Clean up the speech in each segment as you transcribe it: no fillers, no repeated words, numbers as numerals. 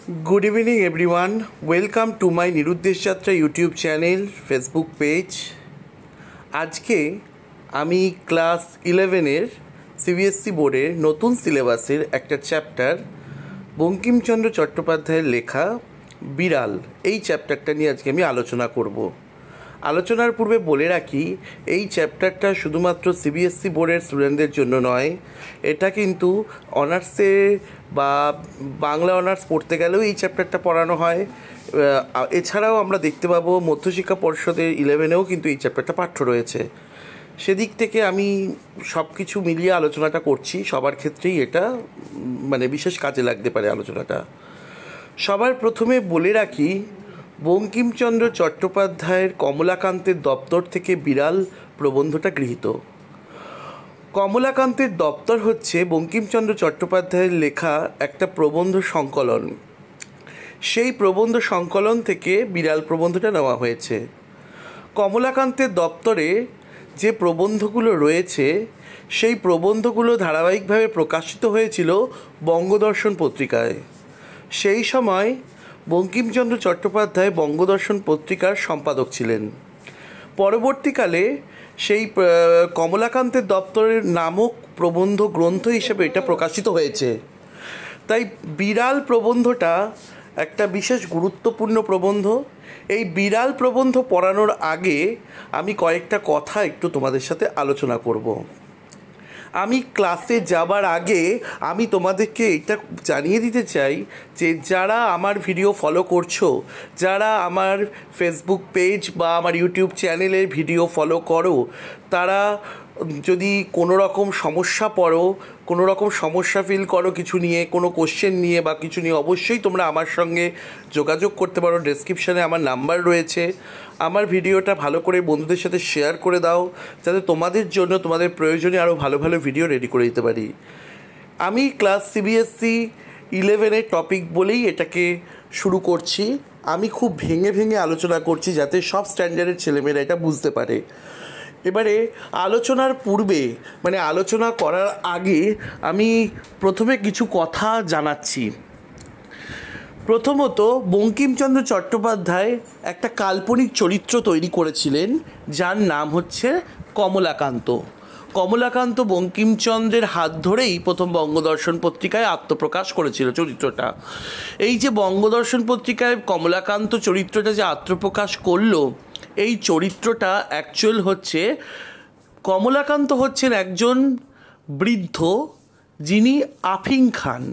Good evening everyone. Welcome to my নিরুদ্দেশ যাত্রা YouTube channel Facebook page. আজকে আমি class 11-এর CBSE বোর্ডের নতুন সিলেবাসের একটা চ্যাপ্টার বঙ্কিমচন্দ্র চট্টোপাধ্যায়ের লেখা বিড়াল এই চ্যাপ্টারটা নিয়ে আজকে আমি আলোচনা করব। আলোচনার পূর্বে বলে রাখি, এই চ্যাপ্টারটা শুধুমাত্র সিবিএসসি বোর্ডের স্টুডেন্টদের জন্য নয়, এটা কিন্তু অনার্সে বা বাংলা অনার্স পড়তে গেলেও এই চ্যাপ্টারটা পড়ানো হয়। এছাড়াও আমরা দেখতে পাবো মধ্যশিক্ষা পর্ষদের 11-এও কিন্তু এই চ্যাপ্টারটা পাঠ্য রয়েছে। সেদিক থেকে আমি সব কিছু মিলিয়ে আলোচনাটা করছি, সবার ক্ষেত্রেই এটা বিশেষ কাজে লাগতে পারে আলোচনাটা। সবার প্রথমে বলে রাখি, বঙ্কিমচন্দ্র চট্টোপাধ্যায়ের কমলাকান্তের দপ্তর থেকে বিড়াল প্রবন্ধটা গৃহীত। কমলাকান্তের দপ্তর হচ্ছে বঙ্কিমচন্দ্র চট্টোপাধ্যায়ের লেখা একটা প্রবন্ধ সংকলন। সেই প্রবন্ধ সংকলন থেকে বিড়াল প্রবন্ধটা নেওয়া হয়েছে। কমলাকান্তের দপ্তরে যে প্রবন্ধগুলো রয়েছে সেই প্রবন্ধগুলো ধারাবাহিকভাবে প্রকাশিত হয়েছিল বঙ্গদর্শন পত্রিকায়। সেই সময় বঙ্কিমচন্দ্র চট্টোপাধ্যায় বঙ্গদর্শন পত্রিকার সম্পাদক ছিলেন। পরবর্তীকালে সেই কমলাকান্তের দপ্তরের নামক প্রবন্ধ গ্রন্থ হিসেবে এটা প্রকাশিত হয়েছে। তাই বিড়াল প্রবন্ধটা একটা বিশেষ গুরুত্বপূর্ণ প্রবন্ধ। এই বিড়াল প্রবন্ধ পড়ানোর আগে আমি কয়েকটা কথা একটু তোমাদের সাথে আলোচনা করব। আমি ক্লাসে যাবার আগে আমি তোমাদেরকে এটা জানিয়ে দিতে চাই যে যারা আমার ভিডিও ফলো করছো, যারা আমার ফেসবুক পেজ বা আমার ইউটিউব চ্যানেলের ভিডিও ফলো করো, তারা যদি কোনো রকম সমস্যা পড়ো, কোনো রকম সমস্যা ফিল করো কিছু নিয়ে, কোনো কোশ্চেন নিয়ে বা কিছু নিয়ে, অবশ্যই তোমরা আমার সঙ্গে যোগাযোগ করতে পারো। ডেসক্রিপশানে আমার নাম্বার রয়েছে। আমার ভিডিওটা ভালো করে বন্ধুদের সাথে শেয়ার করে দাও, যাতে তোমাদের জন্য তোমাদের প্রয়োজনে আরও ভালো ভালো ভিডিও রেডি করে দিতে পারি। আমি ক্লাস সিবিএসসি 11-এর টপিক বলেই এটাকে শুরু করছি। আমি খুব ভেঙে ভেঙে আলোচনা করছি যাতে সব স্ট্যান্ডার্ডের ছেলেমেয়েরা এটা বুঝতে পারে। এবারে আলোচনার পূর্বে আলোচনা করার আগে আমি প্রথমে কিছু কথা জানাচ্ছি। প্রথমত, বঙ্কিমচন্দ্র চট্টোপাধ্যায় একটা কাল্পনিক চরিত্র তৈরি করেছিলেন যার নাম হচ্ছে কমলাকান্ত। কমলাকান্ত বঙ্কিমচন্দ্রের হাত ধরেই প্রথম বঙ্গদর্শন পত্রিকায় আত্মপ্রকাশ করেছিল চরিত্রটা। এই যে বঙ্গদর্শন পত্রিকায় কমলাকান্ত চরিত্রটা যে আত্মপ্রকাশ করলো, এই চরিত্রটা অ্যাকচুয়াল হচ্ছে কমলাকান্ত হচ্ছেন একজন বৃদ্ধ যিনি আফিং খান।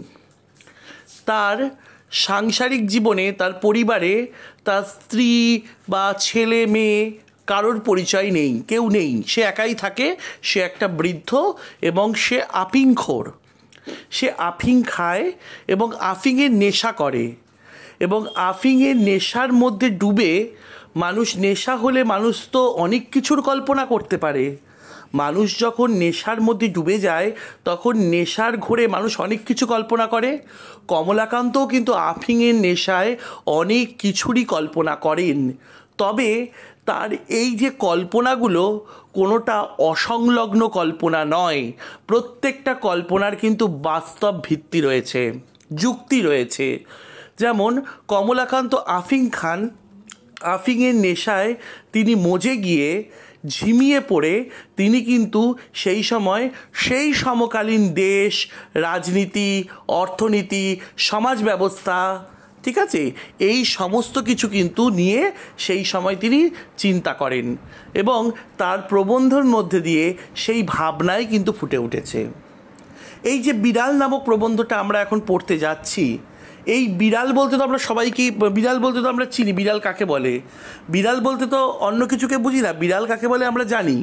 তার সাংসারিক জীবনে, তার পরিবারে তার স্ত্রী বা ছেলে মেয়ে কারোর পরিচয় নেই, কেউ নেই, সে একাই থাকে। সে একটা বৃদ্ধ এবং সে আফিংখোর। সে আফিং খায় এবং আফিংয়ের নেশা করে, এবং আফিংয়ের নেশার মধ্যে ডুবে মানুষ, নেশা হলে মানুষ তো অনেক কিছুর কল্পনা করতে পারে। মানুষ যখন নেশার মধ্যে ডুবে যায় তখন নেশার ঘোরে মানুষ অনেক কিছু কল্পনা করে। কমলাকান্তও কিন্তু আফিংয়ের নেশায় অনেক কিছুরই কল্পনা করেন। তবে তার এই যে কল্পনাগুলো কোনোটা অসংলগ্ন কল্পনা নয়, প্রত্যেকটা কল্পনার কিন্তু বাস্তব ভিত্তি রয়েছে, যুক্তি রয়েছে। যেমন কমলাকান্ত আফিং খান, আফিংয়ের নেশায় তিনি মজে গিয়ে ঝিমিয়ে পড়ে তিনি কিন্তু সেই সময় সেই সমকালীন দেশ, রাজনীতি, অর্থনীতি, সমাজ ব্যবস্থা, ঠিক আছে, এই সমস্ত কিছু কিন্তু নিয়ে সেই সময় তিনি চিন্তা করেন, এবং তার প্রবন্ধের মধ্যে দিয়ে সেই ভাবনাই কিন্তু ফুটে উঠেছে। এই যে বিড়াল নামক প্রবন্ধটা আমরা এখন পড়তে যাচ্ছি, এই বিড়াল বলতে তো আমরা সবাইকেই, বিড়াল বলতে তো আমরা চিনি বিড়াল কাকে বলে। বিড়াল বলতে তো অন্য কিছুকে বুঝি না। বিড়াল কাকে বলে আমরা জানি।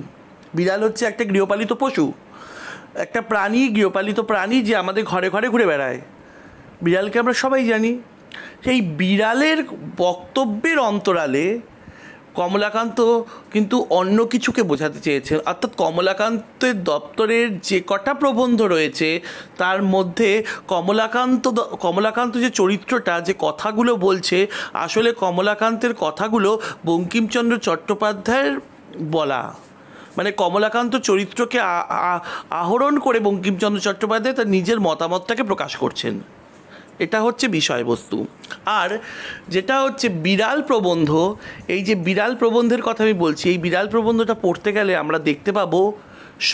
বিড়াল হচ্ছে একটা গৃহপালিত পশু, একটা প্রাণী, গৃহপালিত প্রাণী যে আমাদের ঘরে ঘরে ঘুরে বেড়ায়। বিড়ালকে আমরা সবাই জানি। সেই বিড়ালের বক্তব্যের অন্তরালে কমলাকান্ত কিন্তু অন্য কিছুকে বোঝাতে চেয়েছেন। অর্থাৎ কমলাকান্তের দপ্তরের যে কটা প্রবন্ধ রয়েছে তার মধ্যে কমলাকান্ত যে চরিত্রটা, যে কথাগুলো বলছে, আসলে কমলাকান্তের কথাগুলো বঙ্কিমচন্দ্র চট্টোপাধ্যায়ের বলা। কমলাকান্ত চরিত্রকে আহরণ করে বঙ্কিমচন্দ্র চট্টোপাধ্যায় তার নিজের মতামতটাকে প্রকাশ করছেন। এটা হচ্ছে বিষয়বস্তু। আর যেটা হচ্ছে বিড়াল প্রবন্ধ, এই যে বিড়াল প্রবন্ধের কথা আমি বলছি, এই বিড়াল প্রবন্ধটা পড়তে গেলে আমরা দেখতে পাবো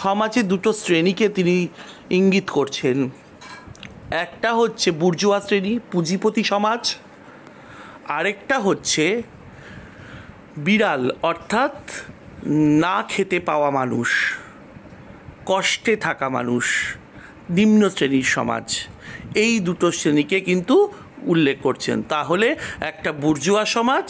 সমাজে দুটো শ্রেণীকে তিনি ইঙ্গিত করছেন। একটা হচ্ছে বুর্জোয়া শ্রেণী, পুঁজিপতি সমাজ, আরেকটা হচ্ছে বিড়াল অর্থাৎ না খেতে পাওয়া মানুষ, কষ্টে থাকা মানুষ, নিম্ন শ্রেণীর সমাজ। এই দুটো শ্রেণীকে কিন্তু উল্লেখ করছেন। তাহলে একটা বুর্জোয়া সমাজ,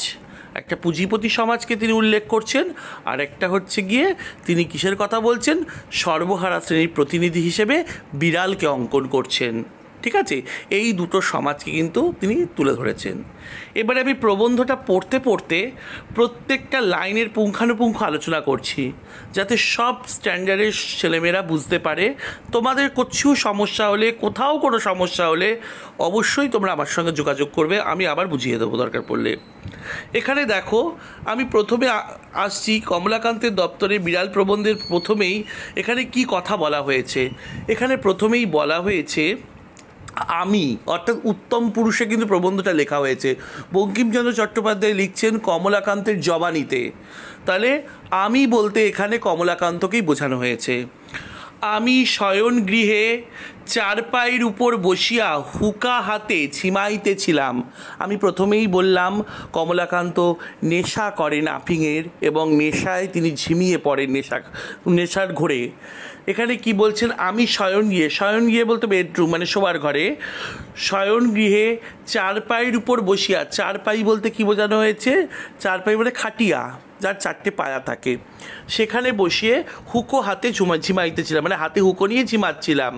একটা পুঁজিপতি সমাজকে তিনি উল্লেখ করছেন, আর একটা হচ্ছে গিয়ে তিনি কিসের কথা বলছেন, সর্বহারা শ্রেণীর প্রতিনিধি হিসেবে বিড়ালকে অঙ্কন করছেন। ঠিক আছে, এই দুটো সমাজকে কিন্তু তিনি তুলে ধরেছেন। এবারে আমি প্রবন্ধটা পড়তে পড়তে প্রত্যেকটা লাইনের পুঙ্খানুপুঙ্খ আলোচনা করছি, যাতে সব স্ট্যান্ডার্ডের ছেলেমেয়েরা বুঝতে পারে। তোমাদের কিছু সমস্যা হলে, কোথাও কোনো সমস্যা হলে অবশ্যই তোমরা আমার সঙ্গে যোগাযোগ করবে, আমি আবার বুঝিয়ে দেবো দরকার পড়লে। এখানে দেখো, আমি প্রথমে আসছি কমলাকান্তের দপ্তরে বিড়াল প্রবন্ধের প্রথমেই এখানে কি কথা বলা হয়েছে। এখানে প্রথমেই বলা হয়েছে আমি, অর্থাৎ উত্তম পুরুষে কিন্তু প্রবন্ধটা লেখা হয়েছে। বঙ্কিমচন্দ্র চট্টোপাধ্যায় লিখছেন কমলাকান্তের জবানিতে, তাহলে আমি বলতে এখানে কমলাকান্তকেই বোঝানো হয়েছে। আমি শয়ন গৃহে চারপাইয়ের উপর বসিয়া হুকা হাতে ঝিমাইতেছিলাম। আমি প্রথমেই বললাম কমলাকান্ত নেশা করেন আফিংয়ের, এবং নেশায় তিনি ঝিমিয়ে পড়েন নেশার ঘোরে। এখানে কি বলছেন, আমি শয়ন গৃহে বলতে বেডরুম মানে শোবার ঘরে, শয়ন গৃহে চারপাইয়ের উপর বসিয়া, চারপাই বলতে কি বোঝানো হয়েছে, চারপাই বলে খাটিয়া যার চারটে পায়া থাকে, সেখানে বসিয়ে হুকো হাতে ঝিমাইতেছিলাম, মানে হাতে হুকো নিয়ে ঝিমাচ্ছিলাম।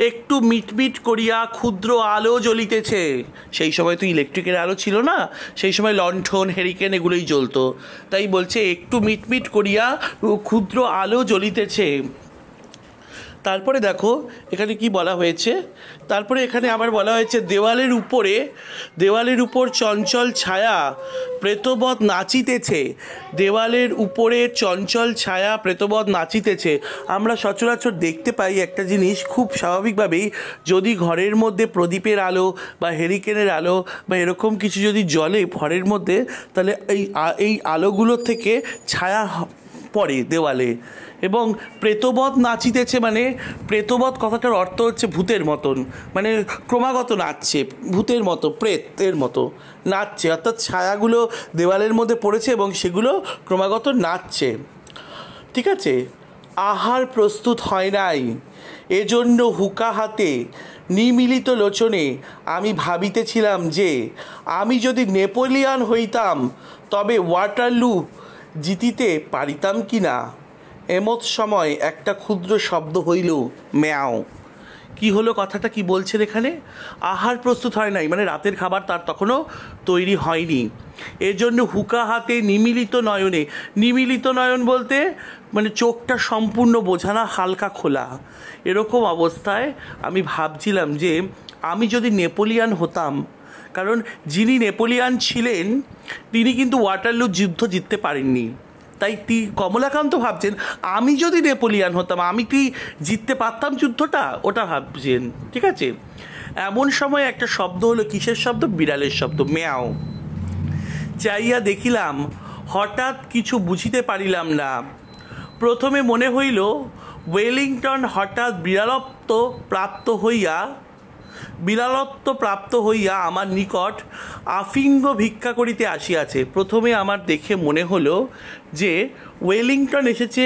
একটু মিটমিট করিয়া ক্ষুদ্র আলো জ্বলিতেছে। সেই সময় তো ইলেকট্রিকের আলো ছিল না, সেই সময় লণ্ঠন, হেরিকেন এগুলোই জ্বলতো। তাই বলছে একটু মিটমিট করিয়া ক্ষুদ্র আলো জ্বলিতেছে। তারপরে দেখো এখানে কি বলা হয়েছে, তারপরে এখানে আবার বলা হয়েছে দেওয়ালের উপর চঞ্চল ছায়া প্রেতবৎ নাচিতেছে। দেওয়ালের উপরে চঞ্চল ছায়া প্রেতবৎ নাচিতেছে। আমরা সচরাচর দেখতে পাই একটা জিনিস খুব স্বাভাবিকভাবেই, যদি ঘরের মধ্যে প্রদীপের আলো বা হেরিকেনের আলো বা এরকম কিছু যদি জ্বলে ঘরের মধ্যে, তাহলে এই আলোগুলোর থেকে ছায়া পড়ে দেওয়ালে। এবং প্রেতবৎ নাচিতেছে, মানে প্রেতবৎ কথাটার অর্থ হচ্ছে ভূতের মতন, মানে ক্রমাগত নাচছে, ভূতের মতো, প্রেতের মতো নাচছে, অর্থাৎ ছায়াগুলো দেওয়ালের মধ্যে পড়েছে এবং সেগুলো ক্রমাগত নাচছে। ঠিক আছে, আহার প্রস্তুত হয় নাই, এজন্য হুকা হাতে নিমিলিত লোচনে আমি ভাবিতেছিলাম যে আমি যদি নেপোলিয়ান হইতাম তবে ওয়াটারলু জিতিতে পারিতাম কি না। এমত সময় একটা ক্ষুদ্র শব্দ হইল, ম্যাও। কি হলো, কথাটা কি বলছেন এখানে, আহার প্রস্তুত হয় নাই, মানে রাতের খাবার তার তখনও তৈরি হয়নি। এজন্য হুকা হাতে নিমিলিত নয়নে, নিমিলিত নয়ন বলতে মানে চোখটা সম্পূর্ণ বোঝা না, হালকা খোলা, এরকম অবস্থায় আমি ভাবছিলাম যে আমি যদি নেপোলিয়ান হতাম, কারণ যিনি নেপোলিয়ান ছিলেন তিনি কিন্তু ওয়াটারলু যুদ্ধ জিততে পারেননি। তাই কমলাকান্ত ভাবছেন আমি যদি নেপোলিয়ান হতাম আমি কি জিততে পারতাম যুদ্ধটা, ওটা ভাবছেন। ঠিক আছে, এমন সময় একটা শব্দ হলো, কিসের শব্দ, বিড়ালের শব্দ, ম্যাও। চাইয়া দেখিলাম, হঠাৎ কিছু বুঝিতে পারিলাম না। প্রথমে মনে হইল ওয়েলিংটন হঠাৎ বিড়ালত্ব প্রাপ্ত হইয়া আমার নিকট আফিঙ্গ ভিক্ষা করিতে আসিয়াছে। প্রথমে আমার দেখে মনে হলো যে ওয়েলিংটন এসেছে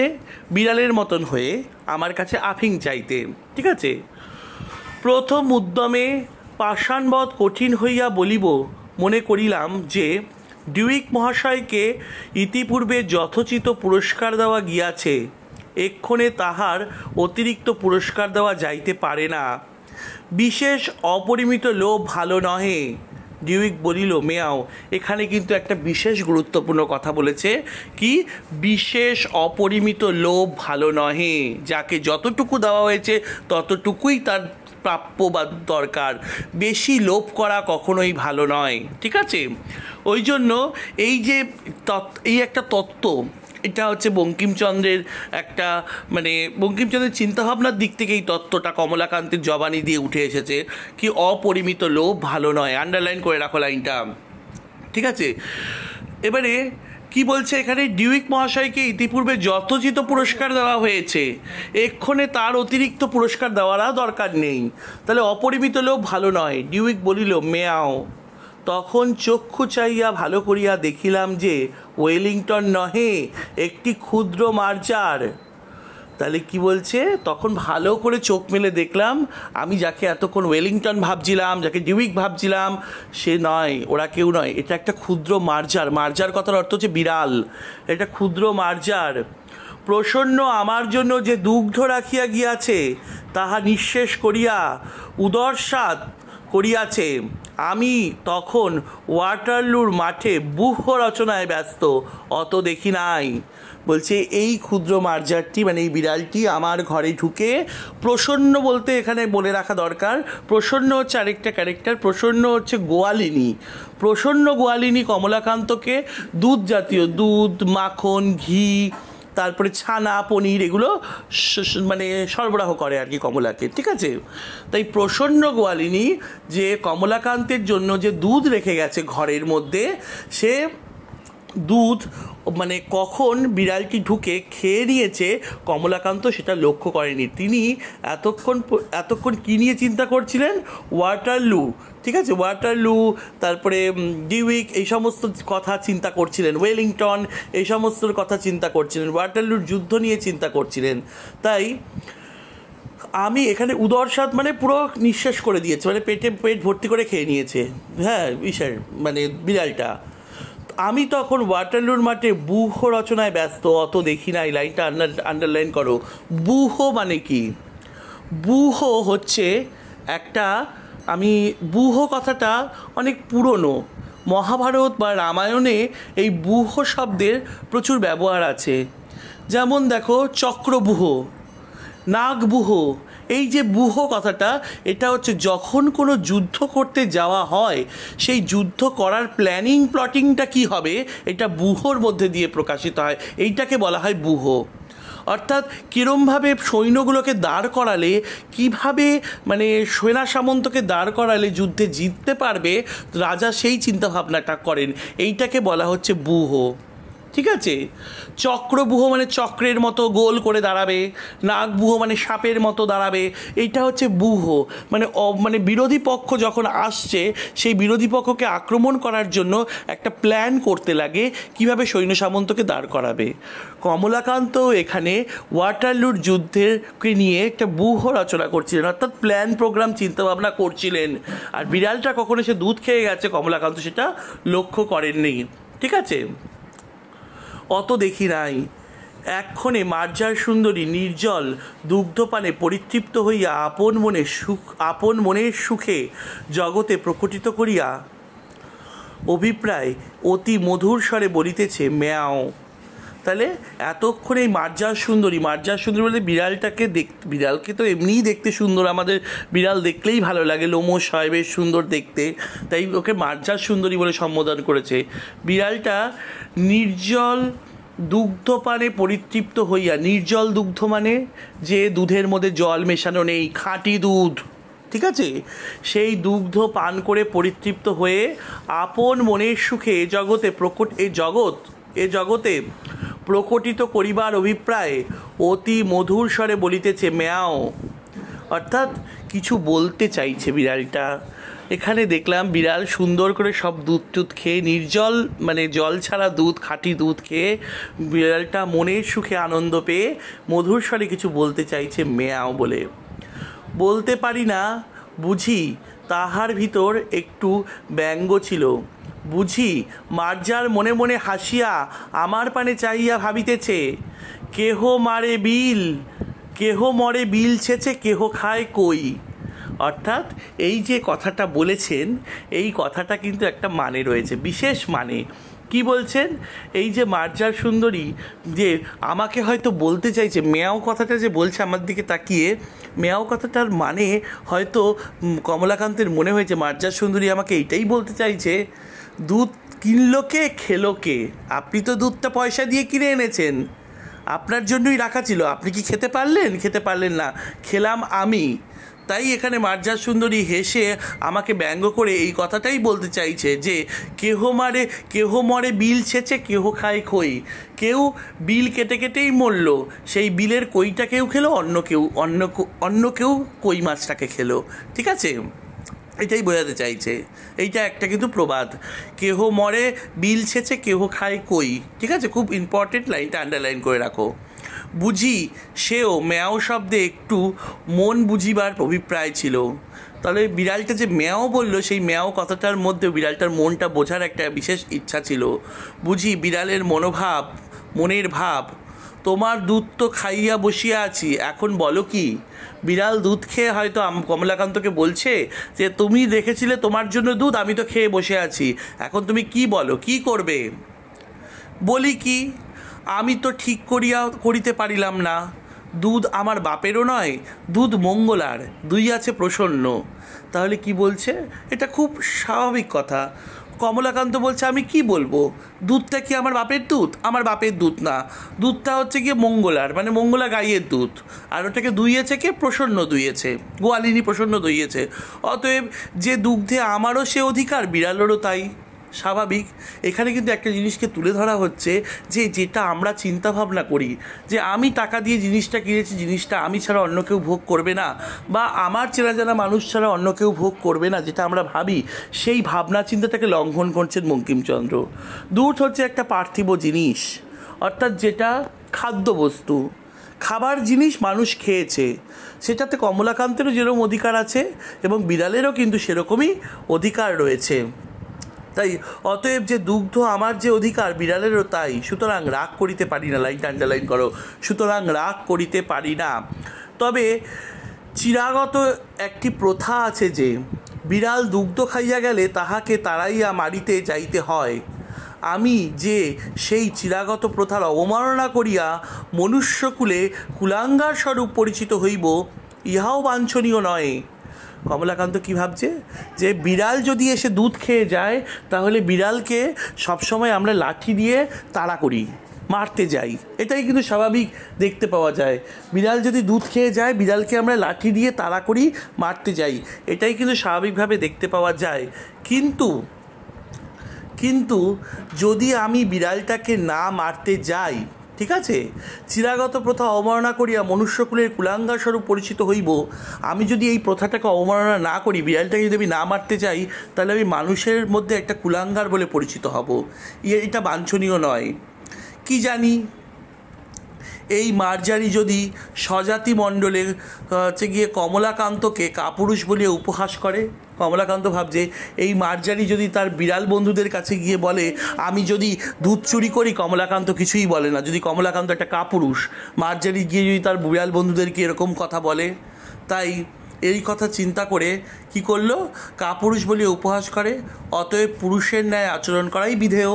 বিড়ালের মতন হয়ে আমার কাছে আফিং চাইতে। ঠিক আছে, প্রথম উদ্যমে পাষাণবৎ কঠিন হইয়া বলিব মনে করিলাম যে ডিউইক মহাশয়কে ইতিপূর্বে যথোচিত পুরস্কার দেওয়া গিয়াছে, এক্ষণে তাহার অতিরিক্ত পুরস্কার দেওয়া যাইতে পারে না। বিশেষ অপরিমিত লোভ ভালো নহে। ডিউইক বলিল, মেয়াও। এখানে কিন্তু একটা বিশেষ গুরুত্বপূর্ণ কথা বলেছে, কি, বিশেষ অপরিমিত লোভ ভালো নহে। যাকে যতটুকু দেওয়া হয়েছে ততটুকুই তার প্রাপ্য বা দরকার, বেশি লোভ করা কখনোই ভালো নয়। ঠিক আছে, ওই জন্য এই যে এই একটা তত্ত্ব, এটা হচ্ছে বঙ্কিমচন্দ্রের একটা মানে বঙ্কিমচন্দ্রের চিন্তাভাবনার দিক থেকে এই তত্ত্বটা কমলাকান্তের জবানি দিয়ে উঠে এসেছে কি অপরিমিত লোভ ভালো নয়। আন্ডারলাইন করে রাখো লাইনটা, ঠিক আছে। এবারে কি বলছে এখানে, ডিউইক মহাশয়কে ইতিপূর্বে যথোচিত পুরস্কার দেওয়া হয়েছে, এক্ষণে তার অতিরিক্ত পুরস্কার দেওয়ার দরকার নেই, তাহলে অপরিমিত লোভ ভালো নয়। ডিউইক বলিল মেয়াও। তখন চক্ষু চাইয়া ভালো করিয়া দেখিলাম যে ওয়েলিংটন নহে, একটি ক্ষুদ্র মার্জার। তাহলে কি বলছে, তখন ভালো করে চোখ মেলে দেখলাম আমি যাকে এতক্ষণ ওয়েলিংটন ভাবছিলাম, যাকে ডিউইক ভাবছিলাম, সে নয়, ওরা কেউ নয়, এটা একটা ক্ষুদ্র মার্জার। মার্জার কথার অর্থ হচ্ছে বিড়াল, এটা ক্ষুদ্র মার্জার। প্রসন্ন আমার জন্য যে দুগ্ধ রাখিয়া গিয়াছে তাহা নিঃশেষ করিয়া উদরসাৎ করিয়াছে। আমি তখন ওয়াটারলুর মাঠে ব্যূহ রচনায় ব্যস্ত, অত দেখি নাই। বলছে এই ক্ষুদ্র মার্জারটি মানে এই বিড়ালটি আমার ঘরে ঢুকে, প্রসন্ন বলতে এখানে বলে রাখা দরকার, প্রসন্ন হচ্ছে আরেকটা ক্যারেক্টার, প্রসন্ন হচ্ছে গোয়ালিনী। প্রসন্ন গোয়ালিনী কমলাকান্তকে দুধ জাতীয়, দুধ, মাখন, ঘি, তারপরে ছানা, পনির এগুলো মানে সরবরাহ করে আর কি কমলাকে, ঠিক আছে। তাই প্রসন্ন গোয়ালিনী যে কমলাকান্তের জন্য যে দুধ রেখে গেছে ঘরের মধ্যে, সে দুধ মানে কখন বিড়ালটি ঢুকে খেয়ে নিয়েছে কমলাকান্ত সেটা লক্ষ্য করেনি। তিনি এতক্ষণ কী নিয়ে চিন্তা করছিলেন, ওয়াটারলু, ঠিক আছে, ওয়াটারলু, তারপরে ডিউইক, এই সমস্ত কথা চিন্তা করছিলেন, ওয়েলিংটন এই সমস্ত কথা চিন্তা করছিলেন, ওয়াটারলুর যুদ্ধ নিয়ে চিন্তা করছিলেন। তাই আমি এখানে উদরসাৎ মানে পুরো নিঃশেষ করে দিয়েছে, মানে পেট ভর্তি করে খেয়ে নিয়েছে, হ্যাঁ বিষয় মানে বিড়ালটা। আমি তখন ওয়াটারলুর মাঠে ব্যূহ রচনায় ব্যস্ত, অত দেখি নাই। লাইনটা আন্ডারলাইন করো। ব্যূহ মানে কি? ব্যূহ হচ্ছে একটা, আমি ব্যূহ কথাটা অনেক পুরনো, মহাভারত বা রামায়ণে এই ব্যূহ শব্দের প্রচুর ব্যবহার আছে। যেমন দেখো চক্রব্যূহ, নাগব্যূহ, এই যে ব্যূহ কথাটা, এটা হচ্ছে যখন কোনো যুদ্ধ করতে যাওয়া হয় সেই যুদ্ধ করার প্ল্যাটিংটা কি হবে এটা ব্যূহর মধ্যে দিয়ে প্রকাশিত হয়, এইটাকে বলা হয় ব্যূহ। অর্থাৎ কীরমভাবে সৈন্যগুলোকে দাঁড় করালে, কিভাবে মানে সেনা সামন্তকে দাঁড় করালে যুদ্ধে জিততে পারবে রাজা, সেই চিন্তাভাবনাটা করেন, এইটাকে বলা হচ্ছে ব্যূহ, ঠিক আছে। চক্রব্যূহ মানে চক্রের মতো গোল করে দাঁড়াবে, নাগব্যূহ মানে সাপের মতো দাঁড়াবে, এইটা হচ্ছে ব্যূহ। মানে বিরোধী পক্ষ যখন আসছে সেই বিরোধী পক্ষকে আক্রমণ করার জন্য একটা প্ল্যান করতে লাগে কিভাবে সৈন্য সামন্তকে দাঁড় করাবে। কমলাকান্ত এখানে ওয়াটারলুর যুদ্ধেরকে নিয়ে একটা ব্যূহ রচনা করছিলেন, অর্থাৎ প্ল্যান প্রোগ্রাম চিন্তাভাবনা করছিলেন। আর বিড়ালটা কখনো সে দুধ খেয়ে গেছে কমলাকান্ত সেটা লক্ষ্য করেননি, ঠিক আছে। অত দেখি নাই। এক্ষণে মার্জার সুন্দরী নির্জল দুগ্ধপানে পরিতৃপ্ত হইয়া আপন মনের সুখে জগতে প্রকটিত করিয়া অভিপ্রায় অতি মধুর স্বরে বলিতেছে ম্যাও। তাহলে এতক্ষণ এই মার্জার সুন্দরী বলতে বিড়ালকে তো এমনিই দেখতে সুন্দর, আমাদের বিড়াল দেখলেই ভালো লাগে, লোমশ হয়, বেশ সুন্দর দেখতে, তাই ওকে মার্জার সুন্দরী বলে সম্বোধন করেছে। বিড়ালটা নির্জল দুগ্ধপানে পরিতৃপ্ত হইয়া, নির্জল দুগ্ধ মানে যে দুধের মধ্যে জল মেশানো নেই, খাঁটি দুধ, ঠিক আছে, সেই দুগ্ধ পান করে পরিতৃপ্ত হয়ে আপন মনের সুখে এ জগতে প্রকটিত করিবার অভিপ্রায়ে অতি মধুর স্বরে বলিতেছে ম্যাও। অর্থাৎ কিছু বলতে চাইছে বিড়ালটা। এখানে দেখলাম বিড়াল সুন্দর করে সব দুধ খেয়ে, নির্জল মানে জল ছাড়া দুধ, খাঁটি দুধ খেয়ে বিড়ালটা মনের সুখে আনন্দ পেয়ে মধুর স্বরে কিছু বলতে চাইছে ম্যাও বলে। বলতে পারি না বুঝি তাহার ভিতর একটু ব্যঙ্গ ছিল, বুঝি মার্জার মনে মনে হাসিয়া আমার পানে চাহিয়া ভাবিতেছে কেহ মরে বিল ছেচে কেহ খায় কই। অর্থাৎ এই যে কথাটা বলেছেন এই কথাটা কিন্তু একটা মানে রয়েছে, বিশেষ মানে। কি বলছেন, এই যে মার্জার সুন্দরী যে আমাকে হয়তো বলতে চাইছে, মেয়াও কথাটা যে বলছে আমার দিকে তাকিয়ে, মেয়াও কথাটার মানে হয়তো কমলাকান্তের মনে হয়েছে মার্জার সুন্দরী আমাকে এইটাই বলতে চাইছে, দুধ কিনলো কে খেলো কে? আপনি তো দুধটা পয়সা দিয়ে কিনে এনেছেন, আপনার জন্যই রাখা ছিল, আপনি কি খেতে পারলেন? খেতে পারলেন না, খেলাম আমি। তাই এখানে মার্জার সুন্দরী হেসে আমাকে ব্যঙ্গ করে এই কথাটাই বলতে চাইছে যে কেহ মরে বিল ছেঁচে, কেহ খায় খই। কেউ বিল কেটে কেটেই মরল, সেই বিলের কইটা কেউ খেলো, অন্য কেউ কই মাছটাকে খেলো। ঠিক আছে, এটাই বোঝাতে চাইছে। এইটা একটা কিন্তু প্রবাদ, কেহ মরে বিল ছেঁচে, কেহ খায় কই। ঠিক আছে, খুব ইম্পর্টেন্ট, লাইনটা আন্ডারলাইন করে রাখো। বুঝি সেও ম্যাও শব্দে একটু মন বুঝিবার অভিপ্রায় ছিল। তাহলে বিড়ালটা যে ম্যাও বলল, সেই ম্যাও কথাটার মধ্যে বিড়ালটার মনটা বোঝার একটা বিশেষ ইচ্ছা ছিল। বুঝি বিড়ালের মনের ভাব, তোমার দুধ তো খাইয়া বসিয়া আছি, এখন বলো কি? বিড়াল দুধ খেয়ে হয়তো কমলাকান্তকে বলছে যে তুমি রেখেছিলে তোমার জন্য দুধ, আমি তো খেয়ে বসে আছি, এখন তুমি কি বলো, কি করবে? বলি কি, আমি তো ঠিক করিতে পারিলাম না। দুধ আমার বাপেরও নয়, দুধ মঙ্গলার, দুই আছে প্রসন্ন। তাহলে কি বলছে? এটা খুব স্বাভাবিক কথা। কমলাকান্ত বলছে আমি কি বলবো, দুধটা কি আমার বাপের দুধ? আমার বাপের দুধ না, দুধটা হচ্ছে গিয়ে মঙ্গলার, মানে মঙ্গলা গাইয়ের দুধ। আর ওটাকে দুইয়েছে কে? প্রসন্ন দুইয়েছে, গোয়ালিনী প্রসন্ন দুইয়েছে। অতএব যে দুগ্ধে আমারও সে অধিকার, বিড়ালেরও তাই। স্বাভাবিক। এখানে কিন্তু একটা জিনিসকে তুলে ধরা হচ্ছে যে যেটা আমরা চিন্তা ভাবনা করি যে আমি টাকা দিয়ে জিনিসটা কিনেছি, জিনিসটা আমি ছাড়া অন্য কেউ ভোগ করবে না, বা আমার চেনা জানা মানুষ ছাড়া অন্য কেউ ভোগ করবে না, যেটা আমরা ভাবি, সেই ভাবনা চিন্তাটাকে লঙ্ঘন করছেন বঙ্কিমচন্দ্র। দুধ হচ্ছে একটা পার্থিব জিনিস, অর্থাৎ যেটা খাদ্যবস্তু, খাবার জিনিস, মানুষ খেয়েছে, সেটাতে কমলাকান্তেরও যেরকম অধিকার আছে এবং বিড়ালেরও কিন্তু সেরকমই অধিকার রয়েছে। তাই অতএব যে দুগ্ধ আমার যে অধিকার, বিড়ালেরও তাই। সুতরাং রাগ করিতে পারি না, লাইনটা আন্ডারলাইন করো, সুতরাং রাগ করিতে পারি না। তবে চিরাগত একটি প্রথা আছে যে বিড়াল দুগ্ধ খাইয়া গেলে তাহাকে তাড়াইয়া মারিতে যাইতে হয়। আমি যে সেই চিরাগত প্রথার অবমাননা করিয়া মনুষ্যকুলে কুলাঙ্গার স্বরূপ পরিচিত হইব, ইহাও বাঞ্ছনীয় নয়। কমলাকান্ত কী ভাবছে? যে বিড়াল যদি এসে দুধ খেয়ে যায়, তাহলে বিড়ালকে সবসময় আমরা লাঠি দিয়ে তাড়া করি, মারতে যাই, এটাই কিন্তু স্বাভাবিক দেখতে পাওয়া যায়। বিড়াল যদি দুধ খেয়ে যায়, বিড়ালকে আমরা লাঠি দিয়ে তাড়া করি, মারতে যাই, এটাই কিন্তু স্বাভাবিকভাবে দেখতে পাওয়া যায়। কিন্তু যদি আমি বিড়ালটাকে না মারতে যাই, ঠিক আছে, চিরাগত প্রথা অবমাননা করিয়া মনুষ্যকুলের কুলাঙ্গার স্বরূপ পরিচিত হইব, আমি যদি এই প্রথাটাকে অবমাননা না করি, বিড়ালটাকে যদি আমি না মারতে যাই, তাহলে আমি মানুষের মধ্যে একটা কুলাঙ্গার বলে পরিচিত হব, এটা বাঞ্ছনীয় নয়। কি জানি এই মার্জারি যদি স্বজাতি মণ্ডলে হচ্ছে গিয়ে কমলাকান্তকে কাপুরুষ বলিয়ে উপহাস করে। কমলাকান্ত ভাবছে এই মার্জারি যদি তার বিড়াল বন্ধুদের কাছে গিয়ে বলে আমি যদি দুধ চুরি করি, কমলাকান্ত কিছুই বলে না। যদি কমলাকান্ত একটা কাপুরুষ, মার্জারি গিয়ে যদি তার বিড়াল বন্ধুদেরকে এরকম কথা বলে, তাই এই কথা চিন্তা করে কি করলো, কাপুরুষ বলিয়ে উপহাস করে। অতএব পুরুষের ন্যায় আচরণ করাই বিধেয়।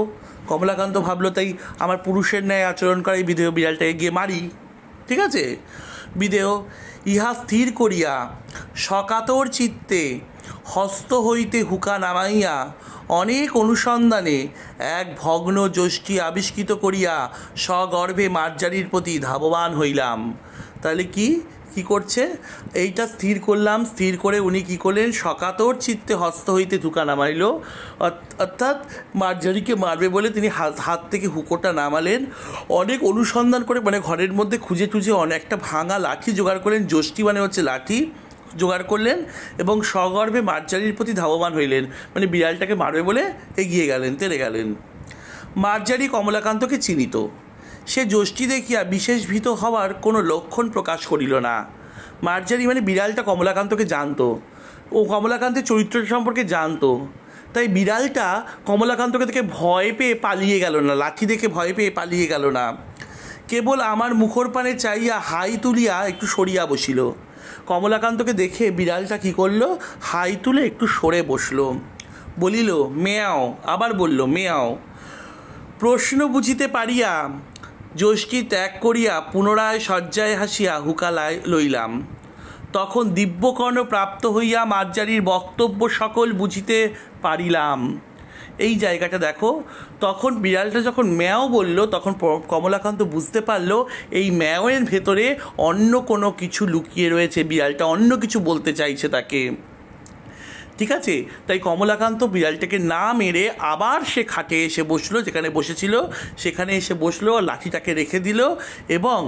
কমলাকান্ত ভাবলো তাই আমার পুরুষের ন্যায় আচরণ করাই বিধেয়, বিড়ালটাকে গিয়ে মারি। ঠিক আছে, বিধেয়। ইহা স্থির করিয়া সকাতর চিত্তে হস্ত হইতে হুকা নামাইয়া অনেক অনুসন্ধানে এক ভগ্ন যষ্টি আবিষ্কৃত করিয়া সগর্ভে মার্জারির প্রতি ধাবমান হইলাম। তাহলে কি করছে? এইটা স্থির করলাম, স্থির করে উনি কি করলেন, সকাতর চিত্তে হস্ত হইতে হুকা নামাইল, অর্থাৎ মার্জারিকে মারবে বলে তিনি হাত থেকে হুকোটা নামালেন। অনেক অনুসন্ধান করে, মানে ঘরের মধ্যে খুঁজে টুজে অনেকটা ভাঙা লাঠি জোগাড় করলেন, যষ্টি মানে হচ্ছে লাঠি জোগাড় করলেন, এবং সগর্ভে মার্জারির প্রতি ধাবমান হইলেন, মানে বিড়ালটাকে মারবে বলে এগিয়ে গেলেন, তেড়ে গেলেন। মার্জারি কমলাকান্তকে চিনিত, সে যষ্টি দেখিয়া বিশেষ ভীত হওয়ার কোনো লক্ষণ প্রকাশ করিল না। মার্জারি মানে বিড়ালটা কমলাকান্তকে জানতো, ও কমলাকান্তের চরিত্র সম্পর্কে জানতো, তাই বিড়ালটা কমলাকান্তকে দেখে ভয় পেয়ে পালিয়ে গেল না, লাঠি দেখে ভয় পেয়ে পালিয়ে গেল না, কেবল আমার মুখর পানে চাইয়া হাই তুলিয়া একটু সরিয়া বসিল। কমলাকান্তকে দেখে বিড়ালটা কি করলো, হাই তুলে একটু সরে বসলো, বলিল মেয়াও, আবার বলল মেয়াও। প্রশ্ন বুঝিতে পারিয়া যষ্টি ত্যাগ করিয়া পুনরায় শয্যায় হাসিয়া হুকা লইলাম। তখন দিব্যকর্ণ প্রাপ্ত হইয়া মার্জারির বক্তব্য সকল বুঝিতে পারিলাম। এই জায়গাটা দেখো। তখন বিড়ালটা যখন ম্যাও বলল, তখন কমলাকান্ত বুঝতে পারলো এই ম্যাওয়ের ভেতরে অন্য কোনো কিছু লুকিয়ে রয়েছে, বিড়ালটা অন্য কিছু বলতে চাইছে তাকে। ঠিক আছে, তাই কমলাকান্ত বিড়ালটাকে না মেরে আবার সে খাটে এসে বসলো, যেখানে বসেছিল সেখানে এসে বসলো, লাঠিটাকে রেখে দিল এবং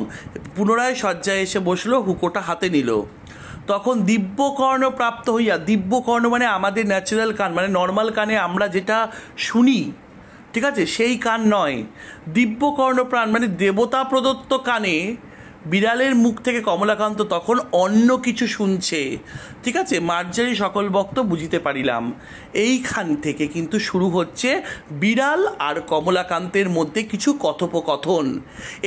পুনরায় শয্যায় এসে বসলো, হুকোটা হাতে নিল। তখন দিব্যকর্ণ প্রাপ্ত হইয়া, দিব্যকর্ণ মানে আমাদের ন্যাচারাল কান, মানে নর্মাল কানে আমরা যেটা শুনি, ঠিক আছে, সেই কান নয়। দিব্যকর্ণ প্রাণ মানে দেবতা প্রদত্ত কানে বিড়ালের মুখ থেকে কমলাকান্ত তখন অন্য কিছু শুনছে। ঠিক আছে, মার্জারি সকল বক্ত বুঝিতে পারিলাম। এইখান থেকে কিন্তু শুরু হচ্ছে বিড়াল আর কমলাকান্তের মধ্যে কিছু কথোপকথন।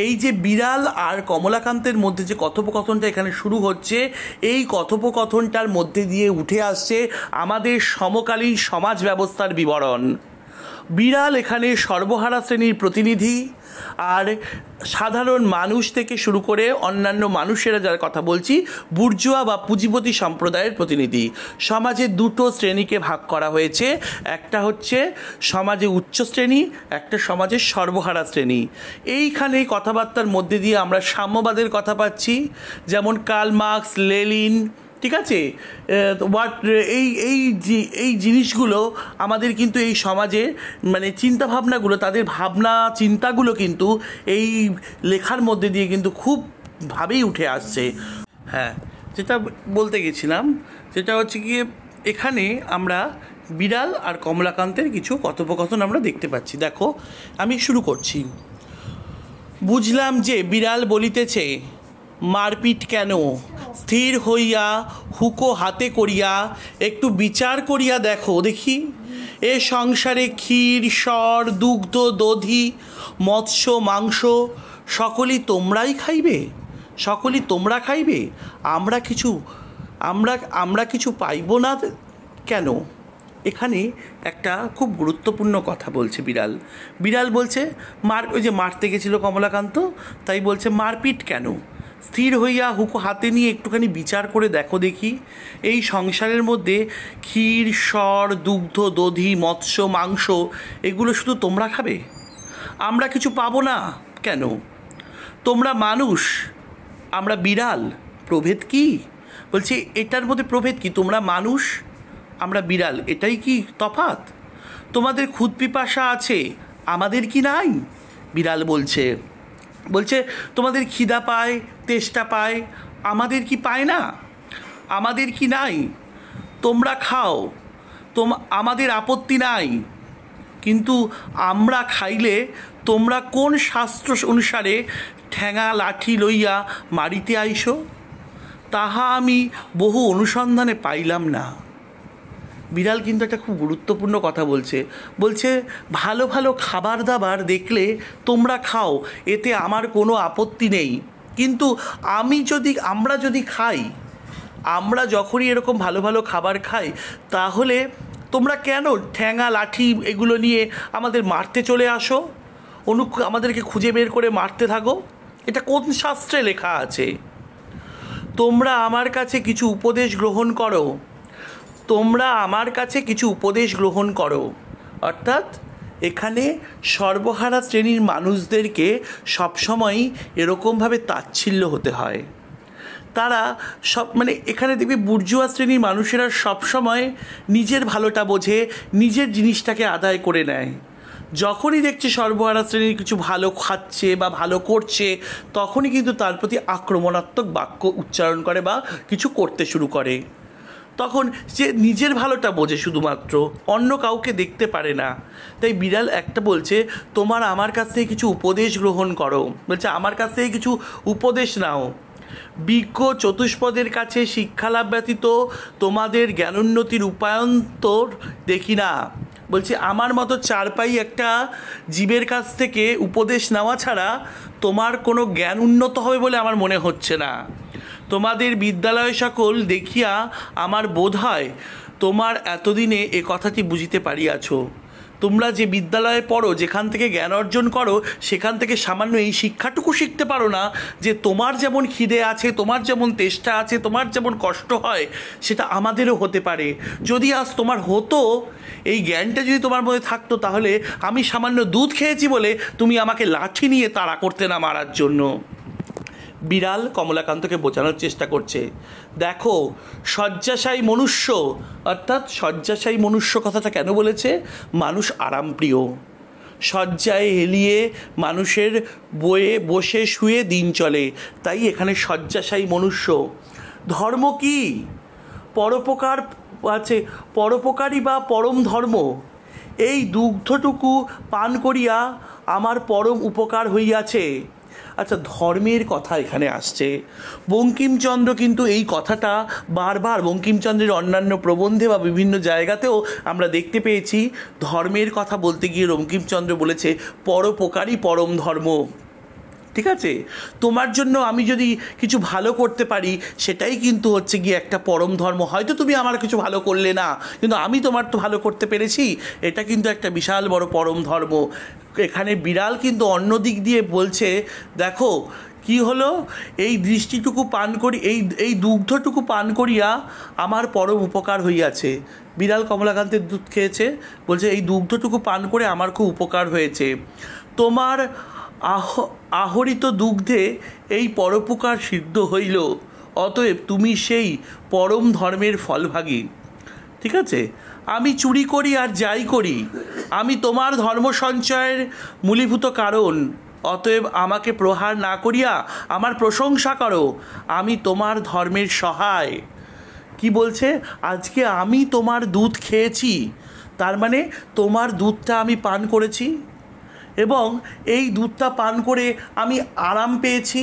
এই যে বিড়াল আর কমলাকান্তের মধ্যে যে কথোপকথনটা এখানে শুরু হচ্ছে, এই কথোপকথনটার মধ্যে দিয়ে উঠে আসছে আমাদের সমকালীন সমাজ ব্যবস্থার বিবরণ। বিড়াল এখানে সর্বহারা শ্রেণীর প্রতিনিধি, আর সাধারণ মানুষ থেকে শুরু করে অন্যান্য মানুষেরা যার কথা বলছি, বুর্জোয়া বা পুঁজিপতি সম্প্রদায়ের প্রতিনিধি। সমাজে দুটো শ্রেণীকে ভাগ করা হয়েছে, একটা হচ্ছে সমাজে উচ্চ শ্রেণী, একটা সমাজের সর্বহারা শ্রেণী। এইখানে কথাবার্তার মধ্যে দিয়ে আমরা সাম্যবাদের কথা পাচ্ছি, যেমন কার্ল মার্কস, লেনিন, ঠিক আছে, এই জিনিসগুলো আমাদের কিন্তু এই সমাজে মানে চিন্তাভাবনাগুলো, তাদের ভাবনা চিন্তাগুলো কিন্তু এই লেখার মধ্যে দিয়ে কিন্তু খুবভাবেই উঠে আসছে। হ্যাঁ, যেটা বলতে গেছিলাম সেটা হচ্ছে গিয়ে এখানে আমরা বিড়াল আর কমলাকান্তের কিছু কথোপকথন আমরা দেখতে পাচ্ছি। দেখো, আমি শুরু করছি। বুঝলাম যে বিড়াল বলিতেছে, মারপিট কেন? স্থির হইয়া হুকো হাতে করিয়া একটু বিচার করিয়া দেখো দেখি, এ সংসারে ক্ষীর, স্বর, দুগ্ধ, দধি, মৎস্য, মাংস সকলই তোমরাই খাইবে, সকলই তোমরা খাইবে, আমরা কিছু পাইব না কেন? এখানে একটা খুব গুরুত্বপূর্ণ কথা বলছে বিড়াল। বিড়াল বলছে ওই যে মারতে গেছিল কমলাকান্ত, তাই বলছে মারপিট কেন? স্থির হইয়া হুকো হাতে নিয়ে একটুখানি বিচার করে দেখো দেখি, এই সংসারের মধ্যে ক্ষীর, স্বর, দুগ্ধ, দধি, মৎস্য, মাংস এগুলো শুধু তোমরা খাবে, আমরা কিছু পাবো না কেন? তোমরা মানুষ, আমরা বিড়াল, প্রভেদ কি? বলছি এটার মধ্যে প্রভেদ কি? তোমরা মানুষ, আমরা বিড়াল, এটাই কি তফাৎ? তোমাদের ক্ষুধ পিপাসা আছে, আমাদের কি নাই? বিড়াল বলছে তোমাদের খিদা পায়, তেষ্টা পায়, আমাদের কি পায় না? আমাদের কি নাই? তোমরা খাও, আমাদের আপত্তি নাই, কিন্তু আমরা খাইলে তোমরা কোন শাস্ত্র অনুসারে ঠ্যাঙা লাঠি লইয়া মারিতে আইসো, তাহা আমি বহু অনুসন্ধানে পাইলাম না। বিড়াল কিন্তু একটা খুব গুরুত্বপূর্ণ কথা বলছে ভালো ভালো খাবার দাবার দেখলে তোমরা খাও, এতে আমার কোনো আপত্তি নেই, কিন্তু আমরা যদি খাই, আমরা যখনই এরকম ভালো ভালো খাবার খাই, তাহলে তোমরা কেন ঠ্যাঙা লাঠি এগুলো নিয়ে আমাদের মারতে চলে আসো, আমাদেরকে খুঁজে বের করে মারতে থাকো? এটা কোন শাস্ত্রে লেখা আছে? তোমরা আমার কাছে কিছু উপদেশ গ্রহণ করো, তোমরা আমার কাছে কিছু উপদেশ গ্রহণ করো। অর্থাৎ এখানে সর্বহারা শ্রেণীর মানুষদেরকে সবসময়ই এরকমভাবে তাচ্ছিল্য হতে হয়। তারা মানে এখানে দেখবে বুর্জোয়া শ্রেণীর মানুষেরা সবসময় নিজের ভালোটা বোঝে, নিজের জিনিসটাকে আদায় করে নেয়। যখনই দেখছে সর্বহারা শ্রেণীর কিছু ভালো খাচ্ছে বা ভালো করছে, তখনই কিন্তু তার প্রতি আক্রমণাত্মক বাক্য উচ্চারণ করে বা কিছু করতে শুরু করে। তখন সে নিজের ভালোটা বোঝে শুধুমাত্র, অন্য কাউকে দেখতে পারে না। তাই বিড়াল একটা বলছে, তোমার আমার কাছ থেকে কিছু উপদেশ গ্রহণ করো, বলছে আমার কাছ থেকে কিছু উপদেশ নাও। বিজ্ঞ চতুষ্পদের কাছে শিক্ষালাভ ব্যতীত তোমাদের জ্ঞানোন্নতির উপায়ন্তর দেখি না। বলছে আমার মতো চারপাই একটা জীবের কাছ থেকে উপদেশ নেওয়া ছাড়া তোমার কোনো জ্ঞান উন্নত হবে বলে আমার মনে হচ্ছে না। তোমাদের বিদ্যালয় সকল দেখিয়া আমার বোধ হয় তোমার এতদিনে এ কথাটি বুঝিতে পারিয়াছ। তোমরা যে বিদ্যালয়ে পড়ো, যেখান থেকে জ্ঞান অর্জন করো, সেখান থেকে সামান্য এই শিক্ষাটুকু শিখতে পারো না যে তোমার যেমন খিদে আছে, তোমার যেমন তেষ্টা আছে, তোমার যেমন কষ্ট হয়, সেটা আমাদেরও হতে পারে। যদি আজ তোমার হতো, এই জ্ঞানটা যদি তোমার মধ্যে থাকতো, তাহলে আমি সামান্য দুধ খেয়েছি বলে তুমি আমাকে লাঠি নিয়ে তাড়া করতে না মারার জন্য। বিড়াল কমলাকান্তকে বোঝানোর চেষ্টা করছে, দেখো শয্যাশায়ী মনুষ্য, অর্থাৎ শয্যাশায়ী মনুষ্য কথাটা কেন বলেছে? মানুষ আরামপ্রিয়, শয্যায় হেলিয়ে মানুষের বয়ে বসে শুয়ে দিন চলে, তাই এখানে শয্যাশায়ী মনুষ্য। ধর্ম কি? পরোপকার আছে, পরোপকারী বা পরম ধর্ম। এই দুগ্ধটুকু পান করিয়া আমার পরম উপকার হইয়াছে। আচ্ছা, ধর্মের কথা এখানে আসছে। বঙ্কিমচন্দ্র কিন্তু এই কথাটা বারবার বঙ্কিমচন্দ্রের অন্যান্য প্রবন্ধে বা বিভিন্ন জায়গাতেও আমরা দেখতে পেয়েছি। ধর্মের কথা বলতে গিয়ে বঙ্কিমচন্দ্র বলেছে পরোপকারী পরম ধর্ম। ঠিক আছে, তোমার জন্য আমি যদি কিছু ভালো করতে পারি, সেটাই কিন্তু হচ্ছে গিয়ে একটা পরম ধর্ম। হয়তো তুমি আমার কিছু ভালো করলে না, কিন্তু আমি তোমার তো ভালো করতে পেরেছি, এটা কিন্তু একটা বিশাল বড় পরম ধর্ম। এখানে বিড়াল কিন্তু অন্য দিক দিয়ে বলছে, দেখো কি হলো, এই দৃষ্টিটুকু পান করি, এই দুগ্ধটুকু পান করিয়া আমার পরম উপকার হইয়াছে। বিড়াল কমলাকান্তের দুধ খেয়েছে, বলছে এই দুগ্ধটুকু পান করে আমার খুব উপকার হয়েছে। তোমার আহরিত দুগ্ধে এই পরোপকার সিদ্ধ হইল, অতএব তুমি সেই পরম ধর্মের ফলভাগী। ঠিক আছে, আমি চুরি করি আর যাই করি, আমি তোমার ধর্ম সঞ্চয়ের মূলীভূত কারণ, অতএব আমাকে প্রহার না করিয়া আমার প্রশংসা করো, আমি তোমার ধর্মের সহায়। কি বলছে? আজকে আমি তোমার দুধ খেয়েছি, তার মানে তোমার দুধটা আমি পান করেছি, এবং এই দুধটা পান করে আমি আরাম পেয়েছি,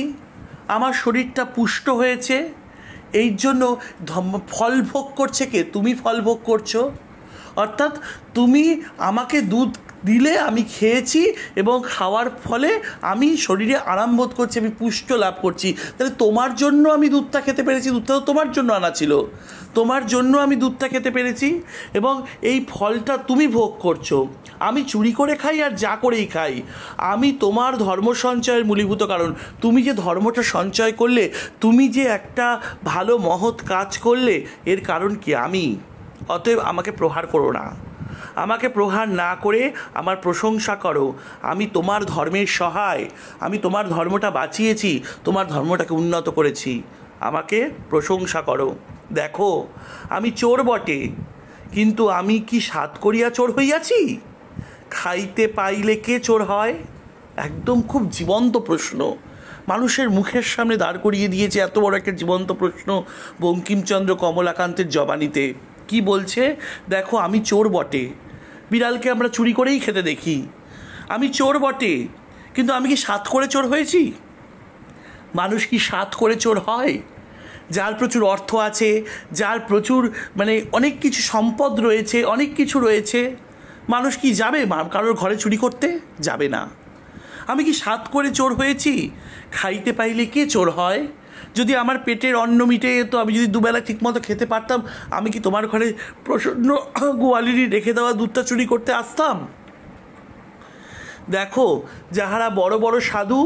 আমার শরীরটা পুষ্ট হয়েছে। এই জন্য ফল ভোগ করছে কে? তুমি ফল ভোগ করছো। অর্থাৎ তুমি আমাকে দুধ দিলে, আমি খেয়েছি, এবং খাওয়ার ফলে আমি শরীরে আরাম বোধ করছি, আমি পুষ্ট লাভ করছি। তাহলে তোমার জন্য আমি দুধটা খেতে পেরেছি, দুধটা তো তোমার জন্য আনা ছিল, তোমার জন্য আমি দুধটা খেতে পেরেছি, এবং এই ফলটা তুমি ভোগ করছো। আমি চুরি করে খাই আর যা করেই খাই, আমি তোমার ধর্ম সঞ্চয়ের মূলীভূত কারণ। তুমি যে ধর্মটা সঞ্চয় করলে, তুমি যে একটা ভালো মহৎ কাজ করলে, এর কারণ কি? আমি। অতএব আমাকে প্রহার করো না, আমাকে প্রহার না করে আমার প্রশংসা করো। আমি তোমার ধর্মের সহায়, আমি তোমার ধর্মটা বাঁচিয়েছি, তোমার ধর্মটাকে উন্নত করেছি, আমাকে প্রশংসা করো। দেখো আমি চোর বটে, কিন্তু আমি কি সাত করিয়া চোর হইয়াছি? খাইতে পাইলে কে চোর হয়? একদম খুব জীবন্ত প্রশ্ন, মানুষের মুখের সামনে দাঁড় করিয়ে দিয়েছে এত বড় একটা জীবন্ত প্রশ্ন বঙ্কিমচন্দ্র কমলাকান্তের জবানিতে। কি বলছে? দেখো আমি চোর বটে, বিড়ালকে আমরা চুরি করেই খেতে দেখি, আমি চোর বটে, কিন্তু আমি কি সাত করে চোর হয়েছি? মানুষ কি সাত করে চোর হয়? যার প্রচুর অর্থ আছে, যার প্রচুর অনেক কিছু সম্পদ রয়েছে, অনেক কিছু রয়েছে, মানুষ কি যাবে কারোর ঘরে চুরি করতে? যাবে না। আমি কি সাত করে চোর হয়েছি? খাইতে পাইলে কে চোর হয়? যদি আমার পেটের অন্ন মিটে যেত, আমি যদি দুবেলা ঠিকমতো খেতে পারতাম, আমি কি তোমার ঘরে প্রসন্ন গোয়ালিনী রেখে দেওয়া দুধটা চুরি করতে আসতাম? দেখো যাহারা বড় বড় সাধু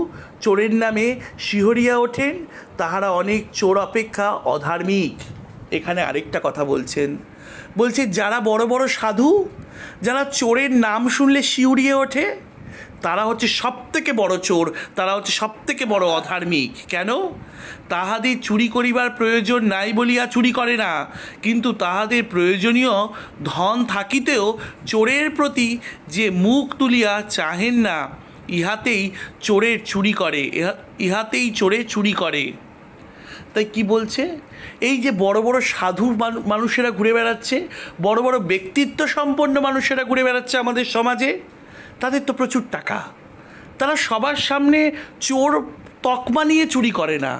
চোরের নামে শিহরিয়া ওঠেন, তাহারা অনেক চোর অপেক্ষা অধার্মিক। এখানে আরেকটা কথা বলছেন, বলছে যারা বড় বড় সাধু, যারা চোরের নাম শুনলে শিউরিয়ে ওঠে, তারা হচ্ছে সবথেকে বড় চোর, তারা হচ্ছে সবথেকে বড় অধার্মিক। কেন? তাহাদের চুরি করিবার প্রয়োজন নাই বলিয়া চুরি করে না, কিন্তু তাহাদের প্রয়োজনীয় ধন থাকিতেও চোরের প্রতি যে মুখ তুলিয়া চাহেন না, ইহাতেই চোরের চুরি করে, ইহাতেই চোরে চুরি করে। তাই কি বলছে? এই যে বড় বড় সাধু মানুষেরা ঘুরে বেড়াচ্ছে, বড় বড় ব্যক্তিত্ব সম্পন্ন মানুষেরা ঘুরে বেড়াচ্ছে আমাদের সমাজে, তাদের তো প্রচুর টাকা, তারা সবার সামনে চোর তকমা নিয়ে চুরি করে না,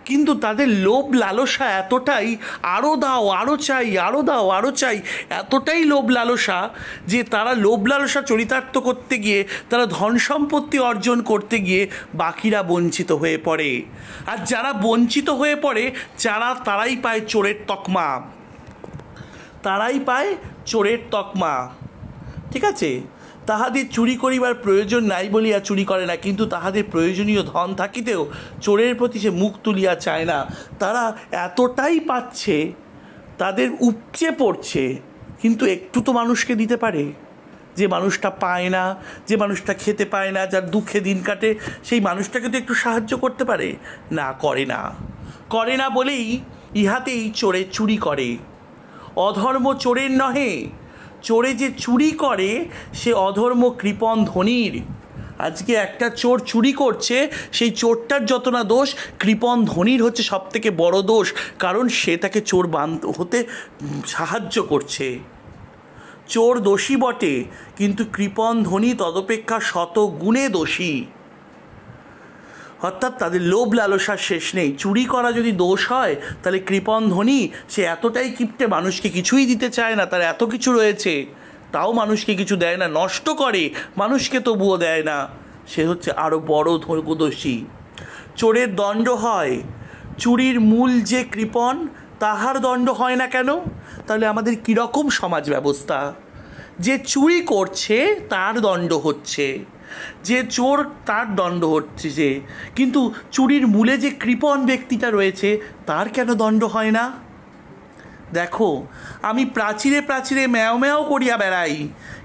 কিন্তু তাদের লোভ লালসা এতটাই, আরও দাও আরও চাই, আরও দাও আরও চাই, এতটাই লোভ লালসা যে তারা লোভ লালসা চরিতার্থ করতে গিয়ে, তারা ধন সম্পত্তি অর্জন করতে গিয়ে বাকিরা বঞ্চিত হয়ে পড়ে। আর যারা বঞ্চিত হয়ে পড়ে, তারাই পায় চোরের তকমা, তারাই পায় চোরের তকমা। ঠিক আছে? তাহাদের চুরি করিবার প্রয়োজন নাই বলিয়া চুরি করে না, কিন্তু তাহাদের প্রয়োজনীয় ধন থাকিতেও চোরের প্রতি সে মুখ তুলিয়া চায় না। তারা এতটাই পাচ্ছে, তাদের উপচে পড়ছে, কিন্তু একটু তো মানুষকে দিতে পারে। যে মানুষটা পায় না, যে মানুষটা খেতে পায় না, যার দুঃখে দিন কাটে, সেই মানুষটাকে তো একটু সাহায্য করতে পারে না, করে না। করে না বলেই ইহাতেই চোরে চুরি করে। অধর্ম চোরের নহে, চোরে যে চুরি করে সে অধর্ম কৃপণ ধনীর। আজকে একটা চোর চুরি করছে, সেই চোরটার যত না দোষ, কৃপণ ধনীর হচ্ছে সব থেকে বড় দোষ, কারণ সে তাকে চোর হতে সাহায্য করছে। চোর দোষী বটে, কিন্তু কৃপণ ধনী তদপেক্ষা শত গুণে দোষী। অর্থাৎ তাদের লোভ লালসার শেষ নেই। চুরি করা যদি দোষ হয়, তাহলে কৃপণ ধনী সে এতটাই কিপ্টে, মানুষকে কিছুই দিতে চায় না, তার এত কিছু রয়েছে, তাও মানুষকে কিছু দেয় না, নষ্ট করে, মানুষকে তবুও দেয় না, সে হচ্ছে আরও বড় দোষী। চোরের দণ্ড হয়, চুরির মূল যে কৃপণ তাহার দণ্ড হয় না কেন? তাহলে আমাদের কীরকম সমাজ ব্যবস্থা? যে চুরি করছে তার দণ্ড হচ্ছে, যে চোর তার দণ্ড হচ্ছে, যে কিন্তু চুরির মূলে যে কৃপণ ব্যক্তিটা রয়েছে তার কেন দণ্ড হয় না? দেখো, আমি প্রাচীরে প্রাচীরে ম্যাও ম্যাও করিয়া বেড়াই,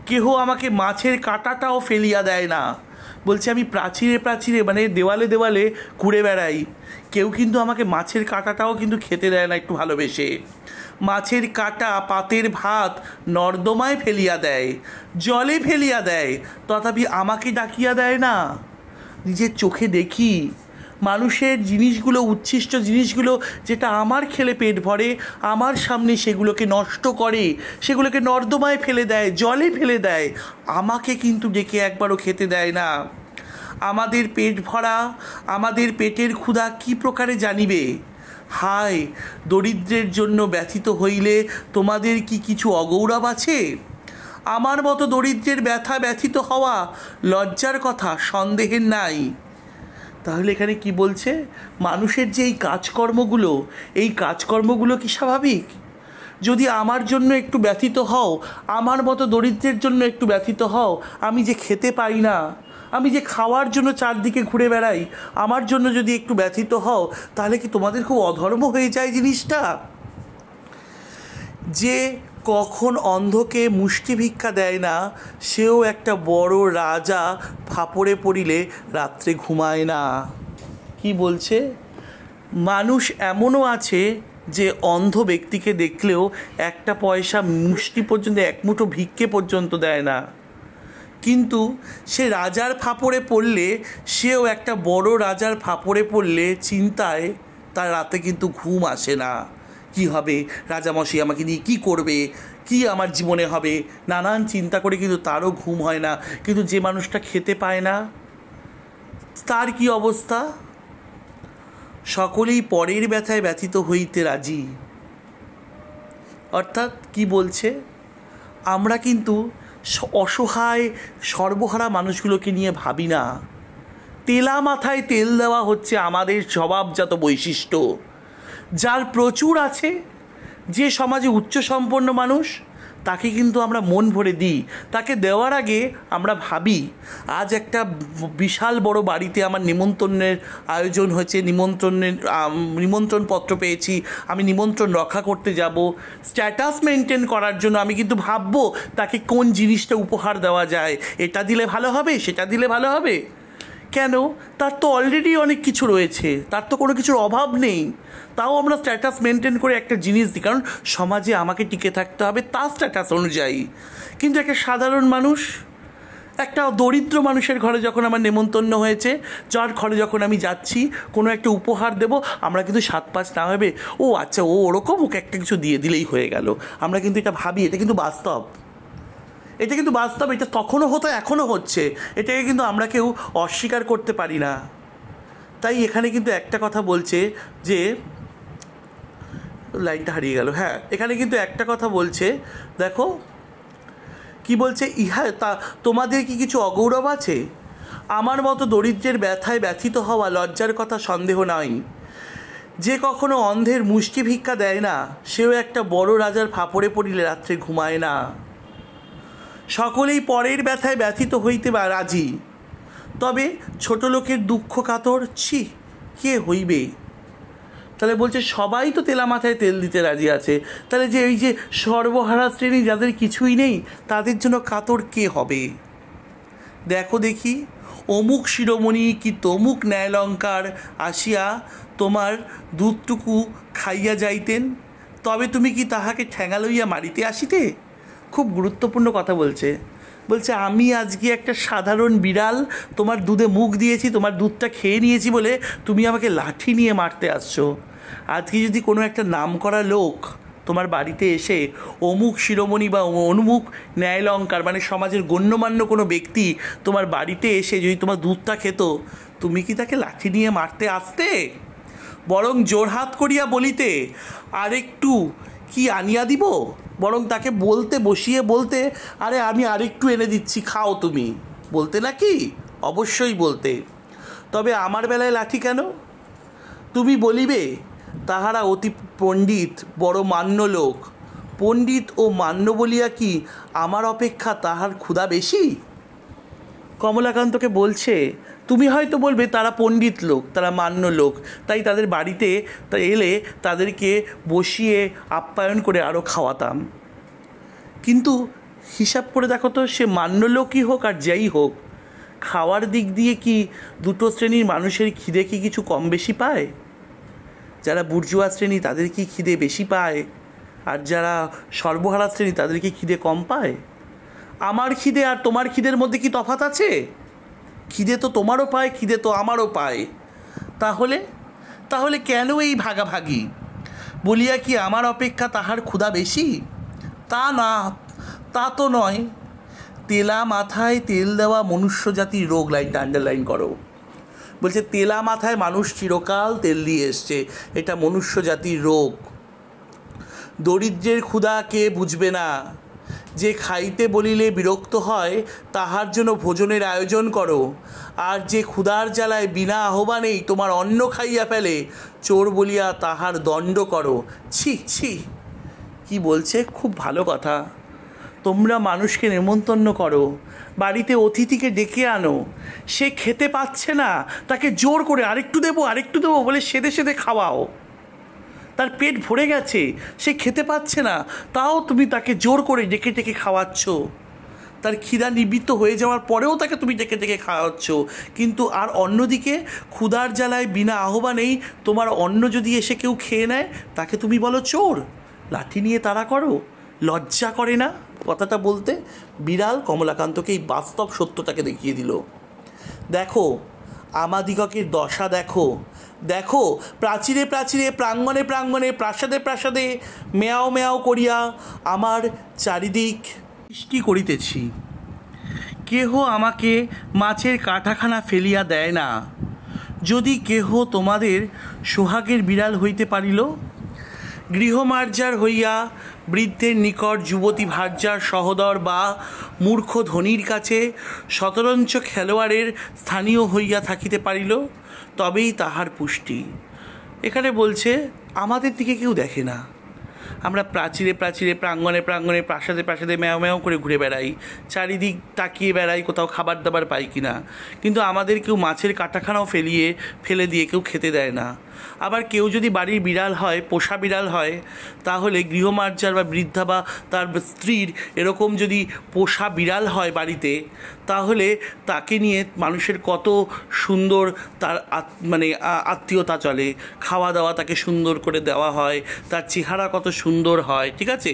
কেহ আমাকে মাছের কাঁটাটাও ফেলিয়া দেয় না। বলছে আমি প্রাচীরে প্রাচীরে মানে দেওয়ালে দেওয়ালে ঘুরে বেড়াই, কেউ কিন্তু আমাকে মাছের কাঁটাটাও কিন্তু খেতে দেয় না একটু ভালোবেসে। মাছের কাঁটা, পাতের ভাত নর্দমায় ফেলিয়া দেয়, জলে ফেলিয়া দেয়, তথাপি আমাকে ডাকিয়া দেয় না। নিজের চোখে দেখি মানুষের জিনিসগুলো, উচ্ছিষ্ট জিনিসগুলো, যেটা আমার খেলে পেট ভরে, আমার সামনে সেগুলোকে নষ্ট করে, সেগুলোকে নর্দমায় ফেলে দেয়, জলে ফেলে দেয়, আমাকে কিন্তু ডেকে একবারও খেতে দেয় না। আমাদের পেট ভরা, আমাদের পেটের ক্ষুধা কী প্রকারে জানিবে? হায়, দরিদ্রের জন্য ব্যথিত হইলে তোমাদের কি কিছু অগৌরব আছে? আমার মতো দরিদ্রের ব্যথা ব্যথিত হওয়া লজ্জার কথা, সন্দেহের নাই। তাহলে এখানে কি বলছে? মানুষের যে এই কাজকর্মগুলো কি স্বাভাবিক? যদি আমার জন্য একটু ব্যথিত হও, আমার মতো দরিদ্রের জন্য একটু ব্যথিত হও, আমি যে খেতে পাই না, আমি যে খাওয়ার জন্য চারদিকে ঘুরে বেড়াই, আমার জন্য যদি একটু ব্যথিত হও, তাহলে কি তোমাদের খুব অধর্ম হয়ে যায় জিনিসটা? যে কখন অন্ধকে মুষ্টি ভিক্ষা দেয় না, সেও একটা বড় রাজা, ফাপড়ে পড়িলে রাত্রে ঘুমায় না। কি বলছে? মানুষ এমনও আছে যে অন্ধ ব্যক্তিকে দেখলেও একটা পয়সা, মুষ্টি পর্যন্ত, এক মুঠো ভিক্ষে পর্যন্ত দেয় না, কিন্তু সে রাজার ফাপড়ে পড়লে, সেও একটা বড় রাজার ফাপড়ে পড়লে চিন্তায় তার রাতে কিন্তু ঘুম আসে না। কি হবে, রাজামশাই আমাকে নিয়ে কী করবে, কি আমার জীবনে হবে, নানান চিন্তা করে কিন্তু তারও ঘুম হয় না। কিন্তু যে মানুষটা খেতে পায় না, তার কি অবস্থা? সকলেই পরের ব্যথায় ব্যথিত হইতে রাজি। অর্থাৎ কি বলছে? আমরা কিন্তু অসহায় সর্বহারা মানুষগুলোকে নিয়ে ভাবি না। তেলা মাথায় তেল দেওয়া হচ্ছে আমাদের স্বভাবজাত বৈশিষ্ট্য। যার প্রচুর আছে, যে সমাজে উচ্চ সম্পন্ন মানুষ, তাকে কিন্তু আমরা মন ভরে দিই। তাকে দেওয়ার আগে আমরা ভাবি, আজ একটা বিশাল বড় বাড়িতে আমার নিমন্ত্রণের আয়োজন হয়েছে, নিমন্ত্রণপত্র পেয়েছি, আমি নিমন্ত্রণ রক্ষা করতে যাব। স্ট্যাটাস মেনটেন করার জন্য আমি কিন্তু ভাববো তাকে কোন জিনিসটা উপহার দেওয়া যায়, এটা দিলে ভালো হবে, সেটা দিলে ভালো হবে। কেন? তার তো অলরেডি অনেক কিছু রয়েছে, তার তো কোনো কিছুর অভাব নেই, তাও আমরা স্ট্যাটাস মেনটেন করে একটা জিনিস দিই, কারণ সমাজে আমাকে টিকে থাকতে হবে তার স্ট্যাটাস অনুযায়ী। কিন্তু একটা সাধারণ মানুষ, একটা দরিদ্র মানুষের ঘরে যখন আমার নেমন্তন্ন হয়েছে, যার ঘরে যখন আমি যাচ্ছি কোনো একটা উপহার দেব, আমরা কিন্তু 7-5 না ভেবে, ও আচ্ছা ও ওরকম, ওকে একটা কিছু দিয়ে দিলেই হয়ে গেল, আমরা কিন্তু এটা ভাবি। এটা কিন্তু বাস্তব, এটা তখনও হতো, এখনও হচ্ছে, এটাকে কিন্তু আমরা কেউ অস্বীকার করতে পারি না। তাই এখানে কিন্তু একটা কথা বলছে, যে লাইনটা হারিয়ে গেল, হ্যাঁ, এখানে কিন্তু একটা কথা বলছে, দেখো কি বলছে, তোমাদের কি কিছু অগৌরব আছে? আমার মতো দরিদ্রের ব্যথায় ব্যথিত হওয়া লজ্জার কথা, সন্দেহ নাই। যে কখনো অন্ধের মুষ্টি ভিক্ষা দেয় না, সেও একটা বড় রাজার ফাপড়ে পড়িলে রাত্রে ঘুমায় না। সকলেই পরের ব্যথায় ব্যথিত হইতে বা রাজি, তবে ছোট লোকের দুঃখ কাতর ছি কে হইবে। তাহলে বলছে সবাই তো তেলা মাথায় তেল দিতে রাজি আছে, তাহলে যে এই যে সর্বহারা শ্রেণী যাদের কিছুই নেই তাদের জন্য কাতর কে হবে। দেখো দেখি অমুক শিরোমণি কি তমুক ন্যায়লঙ্কার আসিয়া তোমার দুধটুকু খাইয়া যাইতেন, তবে তুমি কি তাহাকে ঠ্যাঙা লইয়া মারিতে আসিতে। খুব গুরুত্বপূর্ণ কথা বলছে। বলছে আমি আজকে একটা সাধারণ বিড়াল, তোমার দুধে মুখ দিয়েছি, তোমার দুধটা খেয়ে নিয়েছি বলে তুমি আমাকে লাঠি নিয়ে মারতে আসছো। আজকে যদি কোনো একটা নামকরা লোক তোমার বাড়িতে এসে অমুক শিরোমণি বা অনুমুক ন্যায়লঙ্কার মানে সমাজের গণ্যমান্য কোনো ব্যক্তি তোমার বাড়িতে এসে যদি তোমার দুধটা খেত, তুমি কি তাকে লাঠি নিয়ে মারতে আসতে? বরং জোরহাত করিয়া বলিতে আরেকটু কি আনিয়া দিব, বরং তাকে বলতে বসিয়ে বলতে আরে আমি আরেকটু এনে দিচ্ছি খাও তুমি, বলতে নাকি? অবশ্যই বলতে। তবে আমার বেলায় লাঠি কেন? তুমি বলিবে তাহারা অতি পণ্ডিত বড় মান্য লোক। পণ্ডিত ও মান্য বলিয়া কি আমার অপেক্ষা তাহার ক্ষুধা বেশি? কমলাকান্তকে বলছে তুমি হয়তো বলবে তারা পণ্ডিত লোক, তারা মান্য লোক, তাই তাদের বাড়িতে এলে তাদেরকে বসিয়ে আপ্যায়ন করে আরও খাওয়াতাম। কিন্তু হিসাব করে দেখো তো, সে মান্য লোকই হোক আর যাই হোক, খাওয়ার দিক দিয়ে কি দুটো শ্রেণীর মানুষের খিদে কি কিছু কম বেশি পায়? যারা বুর্জুয়া শ্রেণী তাদের কি খিদে বেশি পায়, আর যারা সর্বহারা শ্রেণী তাদের কি খিদে কম পায়? আমার খিদে আর তোমার খিদের মধ্যে কি তফাৎ আছে? খিদে তো তোমারও পায়, খিদে তো আমারও পায়। তাহলে তাহলে কেন এই ভাগাভাগি? বলিয়া কি আমার অপেক্ষা তাহার ক্ষুধা বেশি? তা না, তা তো নয়। তেলা মাথায় তেল দেওয়া মনুষ্য জাতির রোগ, লাইনটা আন্ডারলাইন করো। বলছে তেলা মাথায় মানুষ চিরকাল তেল দিয়ে এসছে, এটা মনুষ্য জাতির রোগ। দরিদ্রের ক্ষুধা কে বুঝবে না? যে খাইতে বলিলে বিরক্ত হয় তাহার জন্য ভোজনের আয়োজন করো, আর যে ক্ষুধার জ্বালায় বিনা আহ্বানেই তোমার অন্ন খাইয়া ফেলে চোর বলিয়া তাহার দণ্ড করো। ছি ছি, কি বলছে? খুব ভালো কথা। তোমরা মানুষকে নেমন্তন্ন করো, বাড়িতে অতিথিকে ডেকে আনো, সে খেতে পাচ্ছে না, তাকে জোর করে আরেকটু দেবো বলে সেদে সেদে খাওয়াও। তার পেট ভরে গেছে, সে খেতে পাচ্ছে না, তাও তুমি তাকে জোর করে ডেকে ডেকে খাওয়াচ্ছ। তার ক্ষুধা নিবৃত্ত হয়ে যাওয়ার পরেও তাকে তুমি ডেকে ডেকে খাওয়াচ্ছ। কিন্তু আর অন্যদিকে ক্ষুধার জ্বালায় বিনা আহ্বানেই তোমার অন্ন যদি এসে কেউ খেয়ে নেয় তাকে তুমি বলো চোর, লাঠি নিয়ে তাড়া করো। লজ্জা করে না কথাটা বলতে? বিড়াল কমলাকান্তকে এই বাস্তব সত্যটাকে দেখিয়ে দিল। দেখো আমাদিগকের দশা দেখো, দেখো প্রাচীরে প্রাচীরে প্রাঙ্গণে প্রাঙ্গণে প্রাসাদে প্রাসাদে মেয়াও মেয়াও করিয়া আমার চারিদিক সৃষ্টি করিতেছি। কেহ আমাকে মাছের কাঁটাখানা ফেলিয়া দেয় না। যদি কেহ তোমাদের সোহাগের বিড়াল হইতে পারিল, গৃহমার্জার হইয়া বৃদ্ধের নিকট যুবতী ভার্যার সহোদর বা মূর্খ ধনীর কাছে শতরঞ্চ খেলোয়াড়ের স্থানীয় হইয়া থাকিতে পারিল, তবেই তাহার পুষ্টি। এখানে বলছে আমাদের দিকে কেউ দেখে না, আমরা প্রাচীরে প্রাচীরে প্রাঙ্গণে প্রাঙ্গণে প্রাসাদে প্রাসাদে ম্যাও ম্যাও করে ঘুরে বেড়াই, চারিদিক তাকিয়ে বেড়াই কোথাও খাবার দাবার পাই কিনা, কিন্তু আমাদের কেউ মাছের কাঁটাখানাও ফেলে দিয়ে কেউ খেতে দেয় না। আবার কেউ যদি বাড়ির বিড়াল হয়, পোষা বিড়াল হয়, তাহলে গৃহমার্জার বা বৃদ্ধা বা তার স্ত্রীর এরকম যদি পোষা বিড়াল হয় বাড়িতে, তাহলে তাকে নিয়ে মানুষের কত সুন্দর তার আত্মীয়তা চলে, খাওয়া দাওয়া তাকে সুন্দর করে দেওয়া হয়, তার চেহারা কত সুন্দর হয়। ঠিক আছে,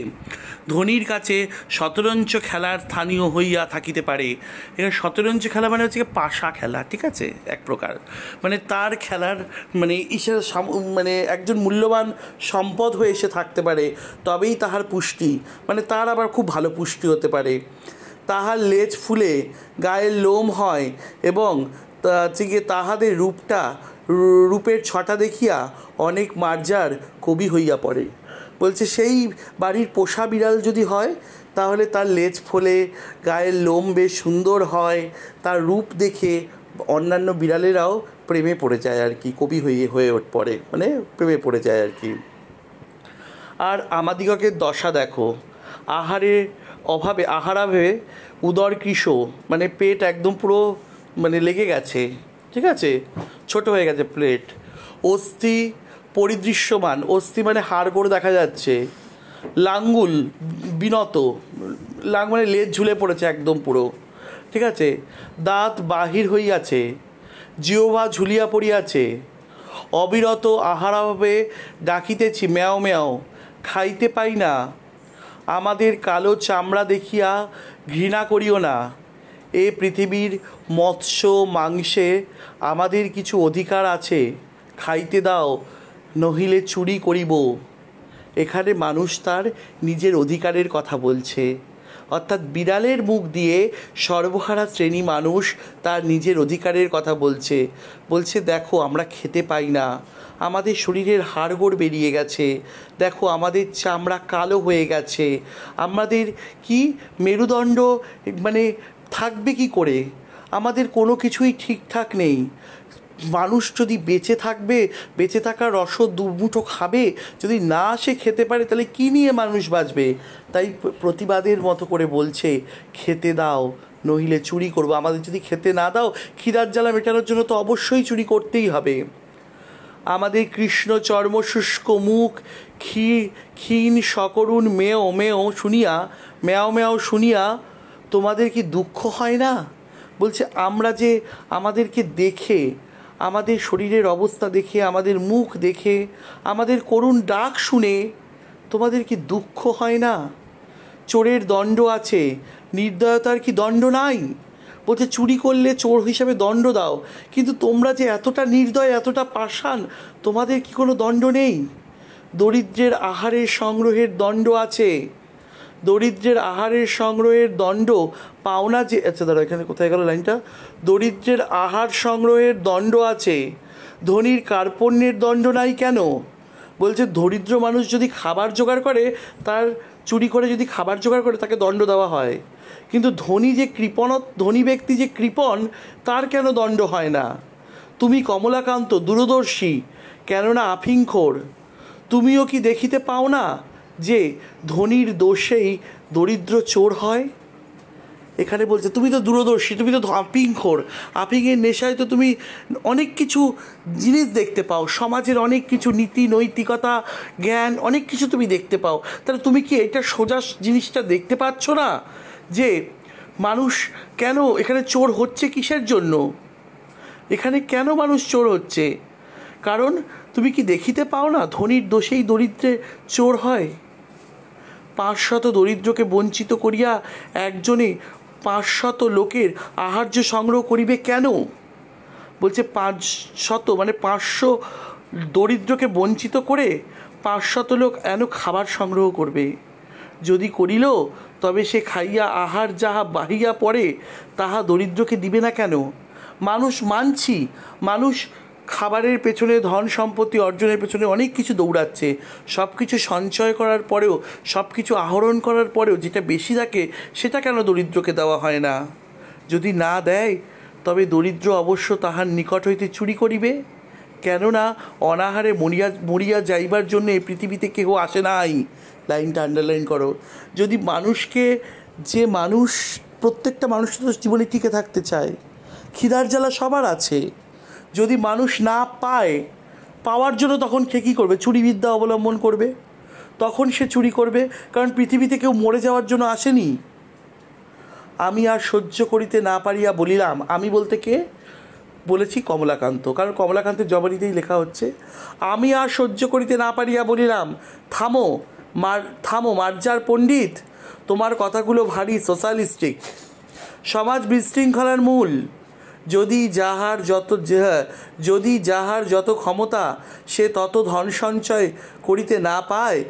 ধনীর কাছে শতরঞ্চ খেলার স্থানীয় হইয়া থাকিতে পারে। এখানে শতরঞ্চ খেলা মানে হচ্ছে পাশা খেলা, ঠিক আছে, এক প্রকার মানে তার খেলার একজন মূল্যবান সম্পদ হয়ে এসে থাকতে পারে, তবেই তাহার পুষ্টি, মানে তার আবার খুব ভালো পুষ্টি হতে পারে। তাহার লেজ ফুলে গায়ের লোম হয় এবং তাহাদের রূপের ছটা দেখিয়া অনেক মার্জার কবি হইয়া পড়ে। বলছে সেই বাড়ির পোষা বিড়াল যদি হয় তাহলে তার লেজ ফোলে, গায়ের লোম বেশ সুন্দর হয়, তার রূপ দেখে অন্যান্য বিড়ালেরাও প্রেমে পড়ে যায় আর কি, কবি হয়ে পড়ে, মানে প্রেমে পড়ে যায় আর কি। আর আমাদিগকে দশা দেখো, আহারে অভাবে আহারাভাবে উদর কৃশ, মানে পেট একদম পুরো মানে লেগে গেছে, ঠিক আছে, ছোট হয়ে গেছে প্লেট। অস্থি পরিদৃশ্যমান, অস্থি মানে হাড় করে দেখা যাচ্ছে। লাঙ্গুল বিনত, মানে লেজ ঝুলে পড়েছে একদম পুরো, ঠিক আছে। দাঁত বাহির হইয়াছে, জিহ্বা ঝুলিয়া পড়িয়াছে। অবিরত আহারাভাবে ডাকিতেছি ম্যাও ম্যাও, খাইতে পাই না। আমাদের কালো চামড়া দেখিয়া ঘৃণা করিও না। এ পৃথিবীর মৎস্য মাংসে আমাদের কিছু অধিকার আছে, খাইতে দাও, নহিলে চুরি করিব। এখানে মানুষ তার নিজের অধিকারের কথা বলছে, অর্থাৎ বিড়ালের মুখ দিয়ে সর্বহারা শ্রেণী মানুষ তার নিজের অধিকারের কথা বলছে। বলছে দেখো আমরা খেতে পাই না, আমাদের শরীরের হাড়গোড় বেরিয়ে গেছে, দেখো আমাদের চামড়া কালো হয়ে গেছে, আমাদের কি মেরুদণ্ড মানে থাকবে কি করে, আমাদের কোনো কিছুই ঠিকঠাক নেই। মানুষ যদি বেঁচে থাকবে, বেঁচে থাকার রসদ দুমুঠো খাবে, যদি না সে খেতে পারে তাহলে কী নিয়ে মানুষ বাঁচবে? তাই প্রতিবাদের মতো করে বলছে খেতে দাও, নহিলে চুরি করবো। আমাদের যদি খেতে না দাও, খিদার জ্বালা মেটানোর জন্য তো অবশ্যই চুরি করতেই হবে। আমাদের কৃষ্ণ চর্মশুষ্ক মুখ, ক্ষীণ সকরুণ মেয় মেয় শুনিয়া, ম্যাও ম্যাও শুনিয়া তোমাদের কি দুঃখ হয় না? বলছে আমরা যে আমাদেরকে দেখে, আমাদের শরীরের অবস্থা দেখে, আমাদের মুখ দেখে, আমাদের করুণ ডাক শুনে তোমাদের কি দুঃখ হয় না? চোরের দণ্ড আছে, নির্দয়তার কি দণ্ড নাই? বলছে চুরি করলে চোর হিসাবে দণ্ড দাও, কিন্তু তোমরা যে এতটা নির্দয়, এতটা পাষাণ, তোমাদের কি কোনো দণ্ড নেই? দরিদ্রের আহারের সংগ্রহের দণ্ড আছে, দরিদ্রের আহারের সংগ্রহের দণ্ড পাওনা যে, আচ্ছা দাঁড়া এখানে কোথায় গেল লাইনটা, দরিদ্রের আহার সংগ্রহের দণ্ড আছে, ধনীর কার্পণ্যের দণ্ড নাই কেন? বলছে দরিদ্র মানুষ যদি খাবার জোগাড় করে, তার চুরি করে যদি খাবার জোগাড় করে তাকে দণ্ড দেওয়া হয়, কিন্তু ধনী ব্যক্তি যে কৃপণ, তার কেন দণ্ড হয় না? তুমি কমলাকান্ত দূরদর্শী, কেননা আফিংখোর, তুমিও কি দেখিতে পাও না যে ধনীর দোষেই দরিদ্র চোর হয়? এখানে বলছে তুমি তো দূরদর্শী, তুমি তো আফিংখোর, আফিংয়ের নেশায় তো তুমি অনেক কিছু জিনিস দেখতে পাও, সমাজের অনেক কিছু নীতি নৈতিকতা জ্ঞান অনেক কিছু তুমি দেখতে পাও, তাহলে তুমি কি এটা সোজা জিনিসটা দেখতে পাচ্ছ না যে মানুষ কেন এখানে চোর হচ্ছে, কিসের জন্য এখানে কেন মানুষ চোর হচ্ছে? কারণ তুমি কি দেখিতে পাও না ধনীর দোষেই দরিদ্রে চোর হয়? 500 দরিদ্রকে বঞ্চিত করিয়া একজনে 500 লোকের আহার্য সংগ্রহ করিবে কেন? বলছে 500 মানে 500 দরিদ্রকে বঞ্চিত করে 500 লোক এন খাবার সংগ্রহ করবে। যদি করিল তবে সে খাইয়া আহার যাহা বাহিয়া পড়ে তাহা দরিদ্রকে দিবে না কেন? মানুষ মানছি, মানুষ খাবারের পেছনে, ধন সম্পত্তি অর্জনের পেছনে অনেক কিছু দৌড়াচ্ছে, সব কিছু সঞ্চয় করার পরেও, সব কিছু আহরণ করার পরেও যেটা বেশি থাকে সেটা কেন দরিদ্রকে দেওয়া হয় না? যদি না দেয় তবে দরিদ্র অবশ্য তাহার নিকট হইতে চুরি করিবে, কেননা অনাহারে মরিয়া যাইবার জন্য এই পৃথিবীতে কেহ আসে নাই। লাইনটা আন্ডারলাইন করো। যদি মানুষকে, যে মানুষ, প্রত্যেকটা মানুষ তো জীবনে টিকে থাকতে চায়, খিদার জ্বালা সবার আছে, যদি মানুষ না পায়, পাওয়ার জন্য তখন সে কী করবে? চুরিবিদ্যা অবলম্বন করবে, তখন সে চুরি করবে, কারণ পৃথিবীতে কেউ মরে যাওয়ার জন্য আসেনি। আমি আর সহ্য করিতে না পারিয়া বলিলাম, আমি বলতে কে বলেছি? কমলাকান্ত, কারণ কমলাকান্তের জবানিতেই লেখা হচ্ছে আমি আর সহ্য করিতে না পারিয়া বলিলাম, থামো থামো মার্জার পণ্ডিত, তোমার কথাগুলো ভারী সোশ্যালিস্টিক, সমাজ বিশৃঙ্খলার মূল। যদি যাহার যত ক্ষমতা সে তত ধন সঞ্চয় করিতে না পায়,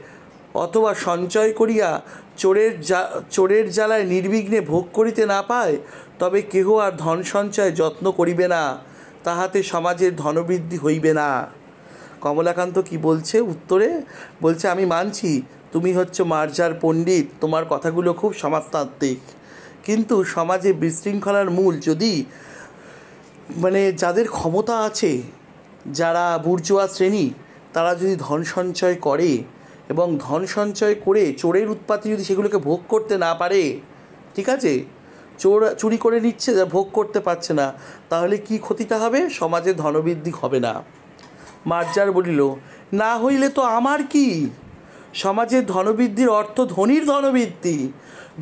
অথবা সঞ্চয় করিয়া চোরের জ্বালায় নির্বিঘ্নে ভোগ করিতে না পায়, তবে কেহ আর ধন সঞ্চয় যত্ন করিবে না, তাহাতে সমাজের ধনবৃদ্ধি হইবে না। কমলাকান্ত কি বলছে উত্তরে? বলছে আমি মানছি তুমি হচ্ছে মার্জার পণ্ডিত, তোমার কথাগুলো খুব সমাজতান্ত্রিক, কিন্তু সমাজে বিশৃঙ্খলার মূল যদি মানে যাদের ক্ষমতা আছে, যারা বুর্জোয়া শ্রেণী, তারা যদি ধন সঞ্চয় করে, এবং ধন সঞ্চয় করে চোরের উৎপাতে যদি সেগুলোকে ভোগ করতে না পারে, ঠিক আছে, চোর চুরি করে নিচ্ছে, ভোগ করতে পারছে না, তাহলে কি ক্ষতিটা হবে? সমাজে ধনবৃদ্ধি হবে না। মার্জার বলিল, না হইলে তো আমার কি? সমাজের ধনবৃদ্ধির অর্থ ধনীর ধনবৃদ্ধি,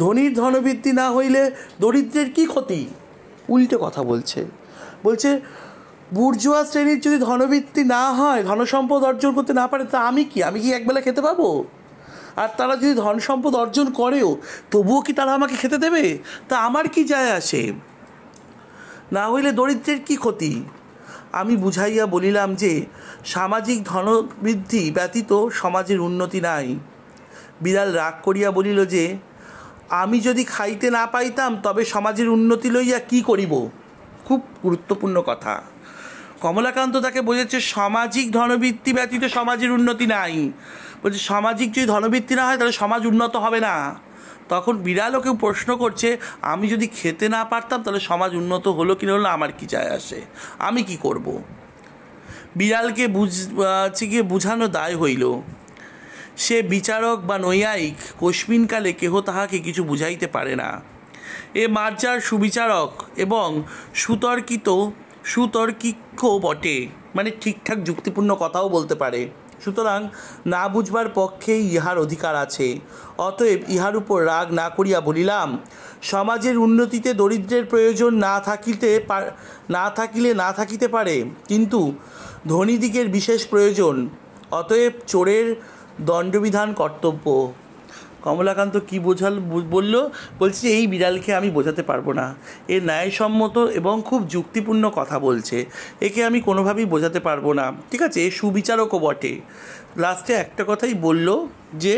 ধনীর ধনবৃদ্ধি না হইলে দরিদ্রের কি ক্ষতি? উল্টে কথা বলছে। বুর্জোয়া শ্রেণীর যদি ধনবৃদ্ধি না হয়, ধনসম্পদ অর্জন করতে না পারে, তা আমি কি একবেলা খেতে পাবো? আর তারা যদি ধন সম্পদ অর্জন করেও তবুও কি তারা আমাকে খেতে দেবে? তা আমার কি যায় আসে? না হইলে দরিদ্রের কি ক্ষতি? আমি বুঝাইয়া বলিলাম যে সামাজিক ধনবৃদ্ধি ব্যতীত সমাজের উন্নতি নাই। বিড়াল রাগ করিয়া বলিল যে আমি যদি খাইতে না পাইতাম তবে সমাজের উন্নতি লইয়া কি করিব? খুব গুরুত্বপূর্ণ কথা। কমলাকান্ত তাকে বোঝাচ্ছে সামাজিক ধনবৃদ্ধি ব্যতীত সমাজের উন্নতি নাই। বলছে সামাজিক যদি ধনবৃদ্ধি না হয় তাহলে সমাজ উন্নত হবে না। তখন বিড়াল ওকে প্রশ্ন করছে, আমি যদি খেতে না পারতাম তাহলে সমাজ উন্নত হলো কি হলো আমার কি যায় আসে, আমি কি করব? বিড়ালকে বুঝানো দায় হইল। সে বিচারক বা নৈয়ায়িক, কস্মিনকালে কেহ তাহাকে কিছু বুঝাইতে পারে না। এ মার্জার সুবিচারক এবং সুতর্কিক বটে, মানে ঠিকঠাক যুক্তিপূর্ণ কথাও বলতে পারে। সুতরাং না বুঝবার পক্ষেই ইহার অধিকার আছে। অতএব ইহার উপর রাগ না করিয়া বলিলাম, সমাজের উন্নতিতে দরিদ্রের প্রয়োজন না থাকিতে পারে, কিন্তু ধনীদিগের বিশেষ প্রয়োজন। অতএব চোরের দণ্ডবিধান কর্তব্য। কমলাকান্ত কি বলছে এই বিড়ালকে আমি বোঝাতে পারবো না। এ ন্যায়সম্মত এবং খুব যুক্তিপূর্ণ কথা বলছে, একে আমি কোনোভাবেই বোঝাতে পারবো না, ঠিক আছে, এ সুবিচারকও বটে। লাস্টে একটা কথাই বলল যে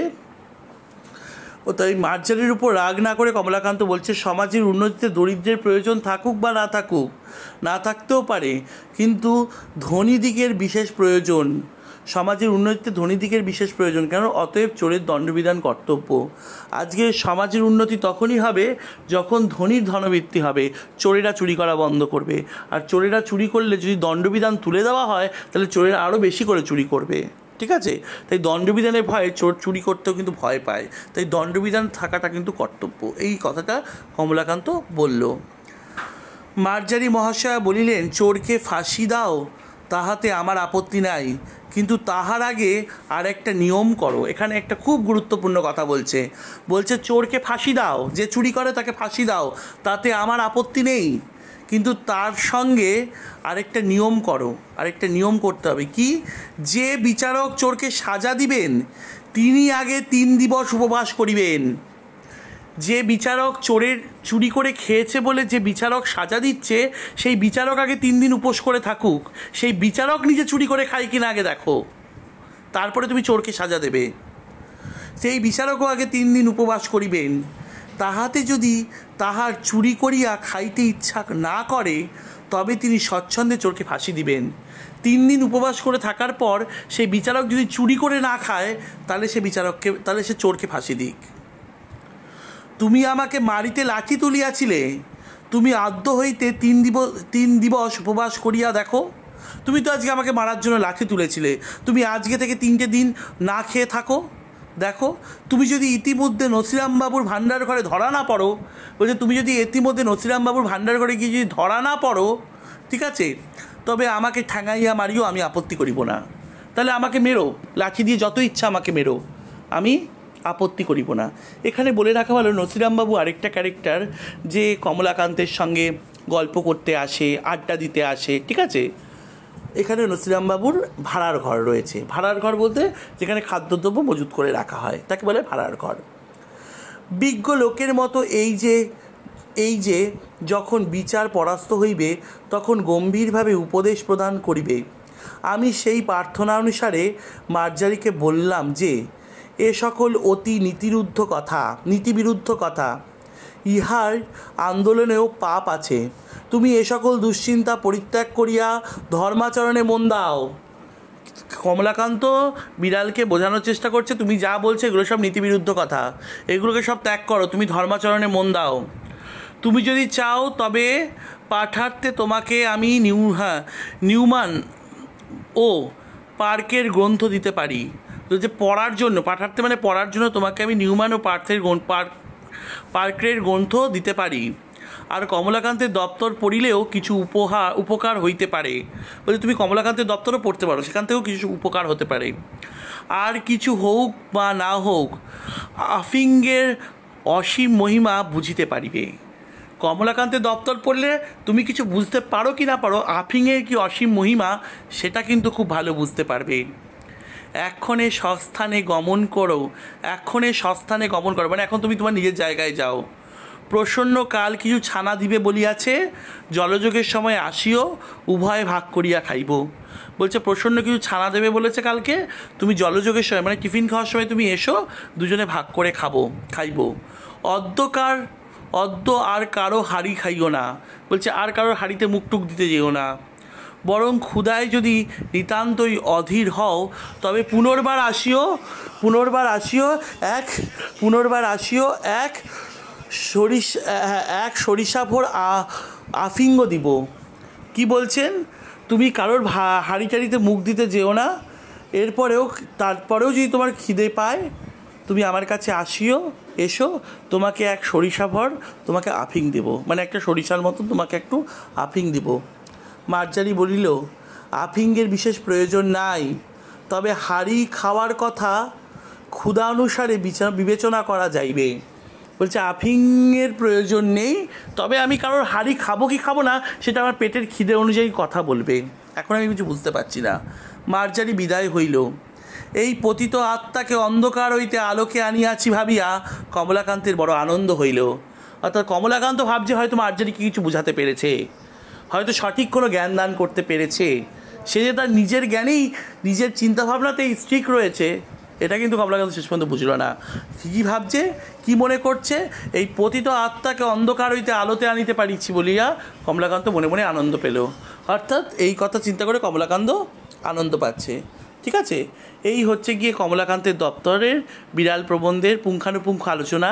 তাই মার্জারের উপর রাগ না করে কমলাকান্ত বলছে সমাজের উন্নতিতে দরিদ্রের প্রয়োজন থাকুক বা না থাকুক, না থাকতেও পারে, কিন্তু ধনীদিগের বিশেষ প্রয়োজন, সমাজের উন্নতিতে ধনীদিগের বিশেষ প্রয়োজন। কেন? অতএব চোরের দণ্ডবিধান কর্তব্য। আজকে সমাজের উন্নতি তখনই হবে যখন ধনীর ধনবৃদ্ধি হবে, চোরেরা চুরি করা বন্ধ করবে। আর চোরেরা চুরি করলে যদি দণ্ডবিধান তুলে দেওয়া হয় তাহলে চোরেরা আরও বেশি করে চুরি করবে, ঠিক আছে। তাই দণ্ডবিধানের ভয়ে চোর চুরি করতেও কিন্তু ভয় পায়, তাই দণ্ডবিধান থাকাটা কিন্তু কর্তব্য। এই কথাটা কমলাকান্ত বলল। মার্জারি মহাশয়া বলিলেন, চোরকে ফাঁসি দাও তাহাতে আমার আপত্তি নাই, কিন্তু তাহার আগে আর একটা নিয়ম করো। এখানে একটা খুব গুরুত্বপূর্ণ কথা বলছে চোরকে ফাঁসি দাও, যে চুরি করে তাকে ফাঁসি দাও, তাতে আমার আপত্তি নেই, কিন্তু তার সঙ্গে আরেকটা নিয়ম করো, আরেকটা নিয়ম করতে হবে। কি? যে বিচারক চোরকে সাজা দিবেন তিনি আগে 3 দিবস উপবাস করিবেন। যে বিচারক চুরি করে খেয়েছে বলে যে বিচারক সাজা দিচ্ছে, সেই বিচারক আগে 3 দিন উপোস করে থাকুক। সেই বিচারক নিজে চুরি করে খায় কিনা আগে দেখো, তারপরে তুমি চোরকে সাজা দেবে। সেই বিচারকও আগে 3 দিন উপবাস করিবেন। তাহাতে যদি তাহার চুরি করিয়া খাইতে ইচ্ছা না করে তবে তিনি স্বচ্ছন্দে চোরকে ফাঁসি দিবেন। 3 দিন উপবাস করে থাকার পর সেই বিচারক যদি চুরি করে না খায় তাহলে সে চোরকে ফাঁসি দিক। তুমি আমাকে মারিতে লাঠি তুলিয়াছিলে, তুমি আদ্য হইতে 3 দিবস উপবাস করিয়া দেখো। তুমি তো আজকে আমাকে মারার জন্য লাঠি তুলেছিলে, তুমি আজকে থেকে 3টে দিন না খেয়ে থাকো, দেখো। তুমি যদি ইতিমধ্যে নসিরামবাবুর ভাণ্ডার ঘরে ধরা না পড়ো, তুমি যদি ইতিমধ্যে নসিরামবাবুর ভাণ্ডার ঘরে গিয়ে যদি ধরা না পড়ো, ঠিক আছে, তবে আমাকে ঠ্যাঙাইয়া মারিও, আমি আপত্তি করিব না। তাহলে আমাকে মেরো, লাঠি দিয়ে যত ইচ্ছা আমাকে মেরো, আমি আপত্তি করিব না। এখানে বলে রাখা ভালো, নসিরামবাবু আরেকটা ক্যারেক্টার যে কমলাকান্তের সঙ্গে গল্প করতে আসে, আড্ডা দিতে আসে, ঠিক আছে। এখানে নসিরামবাবুর ভাড়ার ঘর রয়েছে। ভাড়ার ঘর বলতে যেখানে খাদ্যদ্রব্য মজুত করে রাখা হয় তাকে বলে ভাড়ার ঘর। বিজ্ঞ লোকের মতো এই যে যখন বিচার পরাস্ত হইবে তখন গম্ভীরভাবে উপদেশ প্রদান করিবে। আমি সেই প্রার্থনা অনুসারে মার্জারিকে বললাম যে এ সকল অতি নীতিবিরুদ্ধ কথা, ইহার আন্দোলনেও পাপ আছে। তুমি এ সকল দুশ্চিন্তা পরিত্যাগ করিয়া ধর্মাচরণে মন দাও। কমলাকান্ত বিড়ালকে বোঝানোর চেষ্টা করছে, তুমি যা বলছো এগুলো সব নীতিবিরুদ্ধ কথা, এগুলোকে সব ত্যাগ করো, তুমি ধর্মাচরণে মন দাও। তুমি যদি চাও তবে পাঠার্থে তোমাকে আমি নিউমান ও পার্কের গ্রন্থ দিতে পারি। তো যে পড়ার জন্য, পাঠার্থে মানে পড়ার জন্য তোমাকে আমি নিউম্যান ও পার্কারের গ্রন্থ দিতে পারি। আর কমলাকান্তের দপ্তর পড়িলেও কিছু উপকার হইতে পারে। বলছে তুমি কমলাকান্তের দপ্তরও পড়তে পারো, সেখান থেকেও কিছু উপকার হতে পারে। আর কিছু হোক বা না হোক, আফিংয়ের অসীম মহিমা বুঝিতে পারিবে। কমলাকান্তের দপ্তর পড়লে তুমি কিছু বুঝতে পারো কি না পারো, আফিংয়ের কি অসীম মহিমা সেটা কিন্তু খুব ভালো বুঝতে পারবে। এক্ষণে সস্থানে গমন করো, মানে এখন তুমি তোমার নিজের জায়গায় যাও। প্রসন্ন কাল কিছু ছানা দিবে বলিয়াছে, জলযোগের সময় আসিও, উভয়ে ভাগ করিয়া খাইব। বলছে প্রসন্ন কিছু ছানা দেবে বলেছে কালকে, তুমি জলযোগের সময় মানে টিফিন খাওয়ার সময় তুমি এসো, দুজনে ভাগ করে খাইব। অদ্য আর কারো হাড়ি খাইও না, বলছে আর কারোর হাড়িতে মুখ টুক দিতে যেও না। বরং ক্ষুধায় যদি নিতান্তই অধীর হও, তবে পুনর্বার আসিও এক সরিষা ভোর আফিঙ্গ দিব। কি বলছেন, তুমি কারোর হাঁড়ি টাড়িতে মুখ দিতে যেও না, তারপরেও যদি তোমার খিদে পায় তুমি আমার কাছে এসো, তোমাকে এক সরিষা ভর তোমাকে আফিং দেব, মানে একটা সরিষার মতন তোমাকে একটু আফিং দিব। মার্জারি বলিল, আফিংয়ের বিশেষ প্রয়োজন নাই, তবে হাঁড়ি খাওয়ার কথা ক্ষুধা অনুসারে বিবেচনা করা যাইবে। বলছে আফিংয়ের প্রয়োজন নেই, তবে আমি কারোর হাঁড়ি খাবো কি খাবো না সেটা আমার পেটের খিদে অনুযায়ী কথা বলবে। এখন আমি কিছু বুঝতে পারছি না। মার্জারি বিদায় হইল। এই পতিত আত্মাকে অন্ধকার হইতে আলোকে আনিয়াছি ভাবিয়া কমলাকান্তের বড় আনন্দ হইল। অর্থাৎ কমলাকান্ত ভাবছে হয়তো মার্জারিকে কিছু বুঝাতে পেরেছে, হয়তো সঠিক কোনো জ্ঞান দান করতে পেরেছে। সে যে তার নিজের জ্ঞানেই, নিজের চিন্তাভাবনাতেই স্ট্রিক রয়েছে, এটা কিন্তু কমলাকান্ত শেষ পর্যন্ত বুঝল না। কী ভাবছে, কি মনে করছে, এই পতিত আত্মাকে অন্ধকার হইতে আলোতে আনিতে পারিছি বলিয়া কমলাকান্ত মনে মনে আনন্দ পেল। অর্থাৎ এই কথা চিন্তা করে কমলাকান্ত আনন্দ পাচ্ছে। ঠিক আছে, এই হচ্ছে গিয়ে কমলাকান্তের দপ্তরের বিড়াল প্রবন্ধের পুঙ্খানুপুঙ্খ আলোচনা।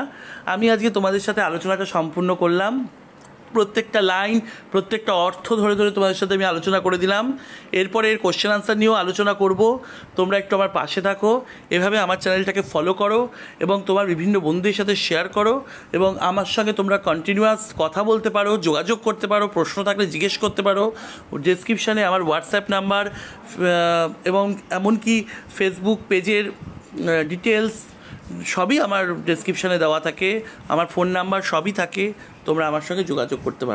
আমি আজকে তোমাদের সাথে আলোচনাটা সম্পূর্ণ করলাম। প্রত্যেকটা লাইন, প্রত্যেকটা অর্থ ধরে ধরে তোমাদের সাথে আমি আলোচনা করে দিলাম। এরপরে এর কোশ্চেন আনসার নিয়েও আলোচনা করব। তোমরা একটু আমার পাশে থাকো, এভাবে আমার চ্যানেলটাকে ফলো করো এবং তোমার বিভিন্ন বন্ধুদের সাথে শেয়ার করো, এবং আমার সঙ্গে তোমরা কন্টিনিউয়াস কথা বলতে পারো, যোগাযোগ করতে পারো, প্রশ্ন থাকলে জিজ্ঞেস করতে পারো। ডেসক্রিপশানে আমার হোয়াটসঅ্যাপ নাম্বার এবং এমনকি ফেসবুক পেজের ডিটেলস সবই আমার ডেসক্রিপশানে দেওয়া থাকে, আমার ফোন নাম্বার সবই থাকে, তোমরা আমার সঙ্গে যোগাযোগ করতে পারো।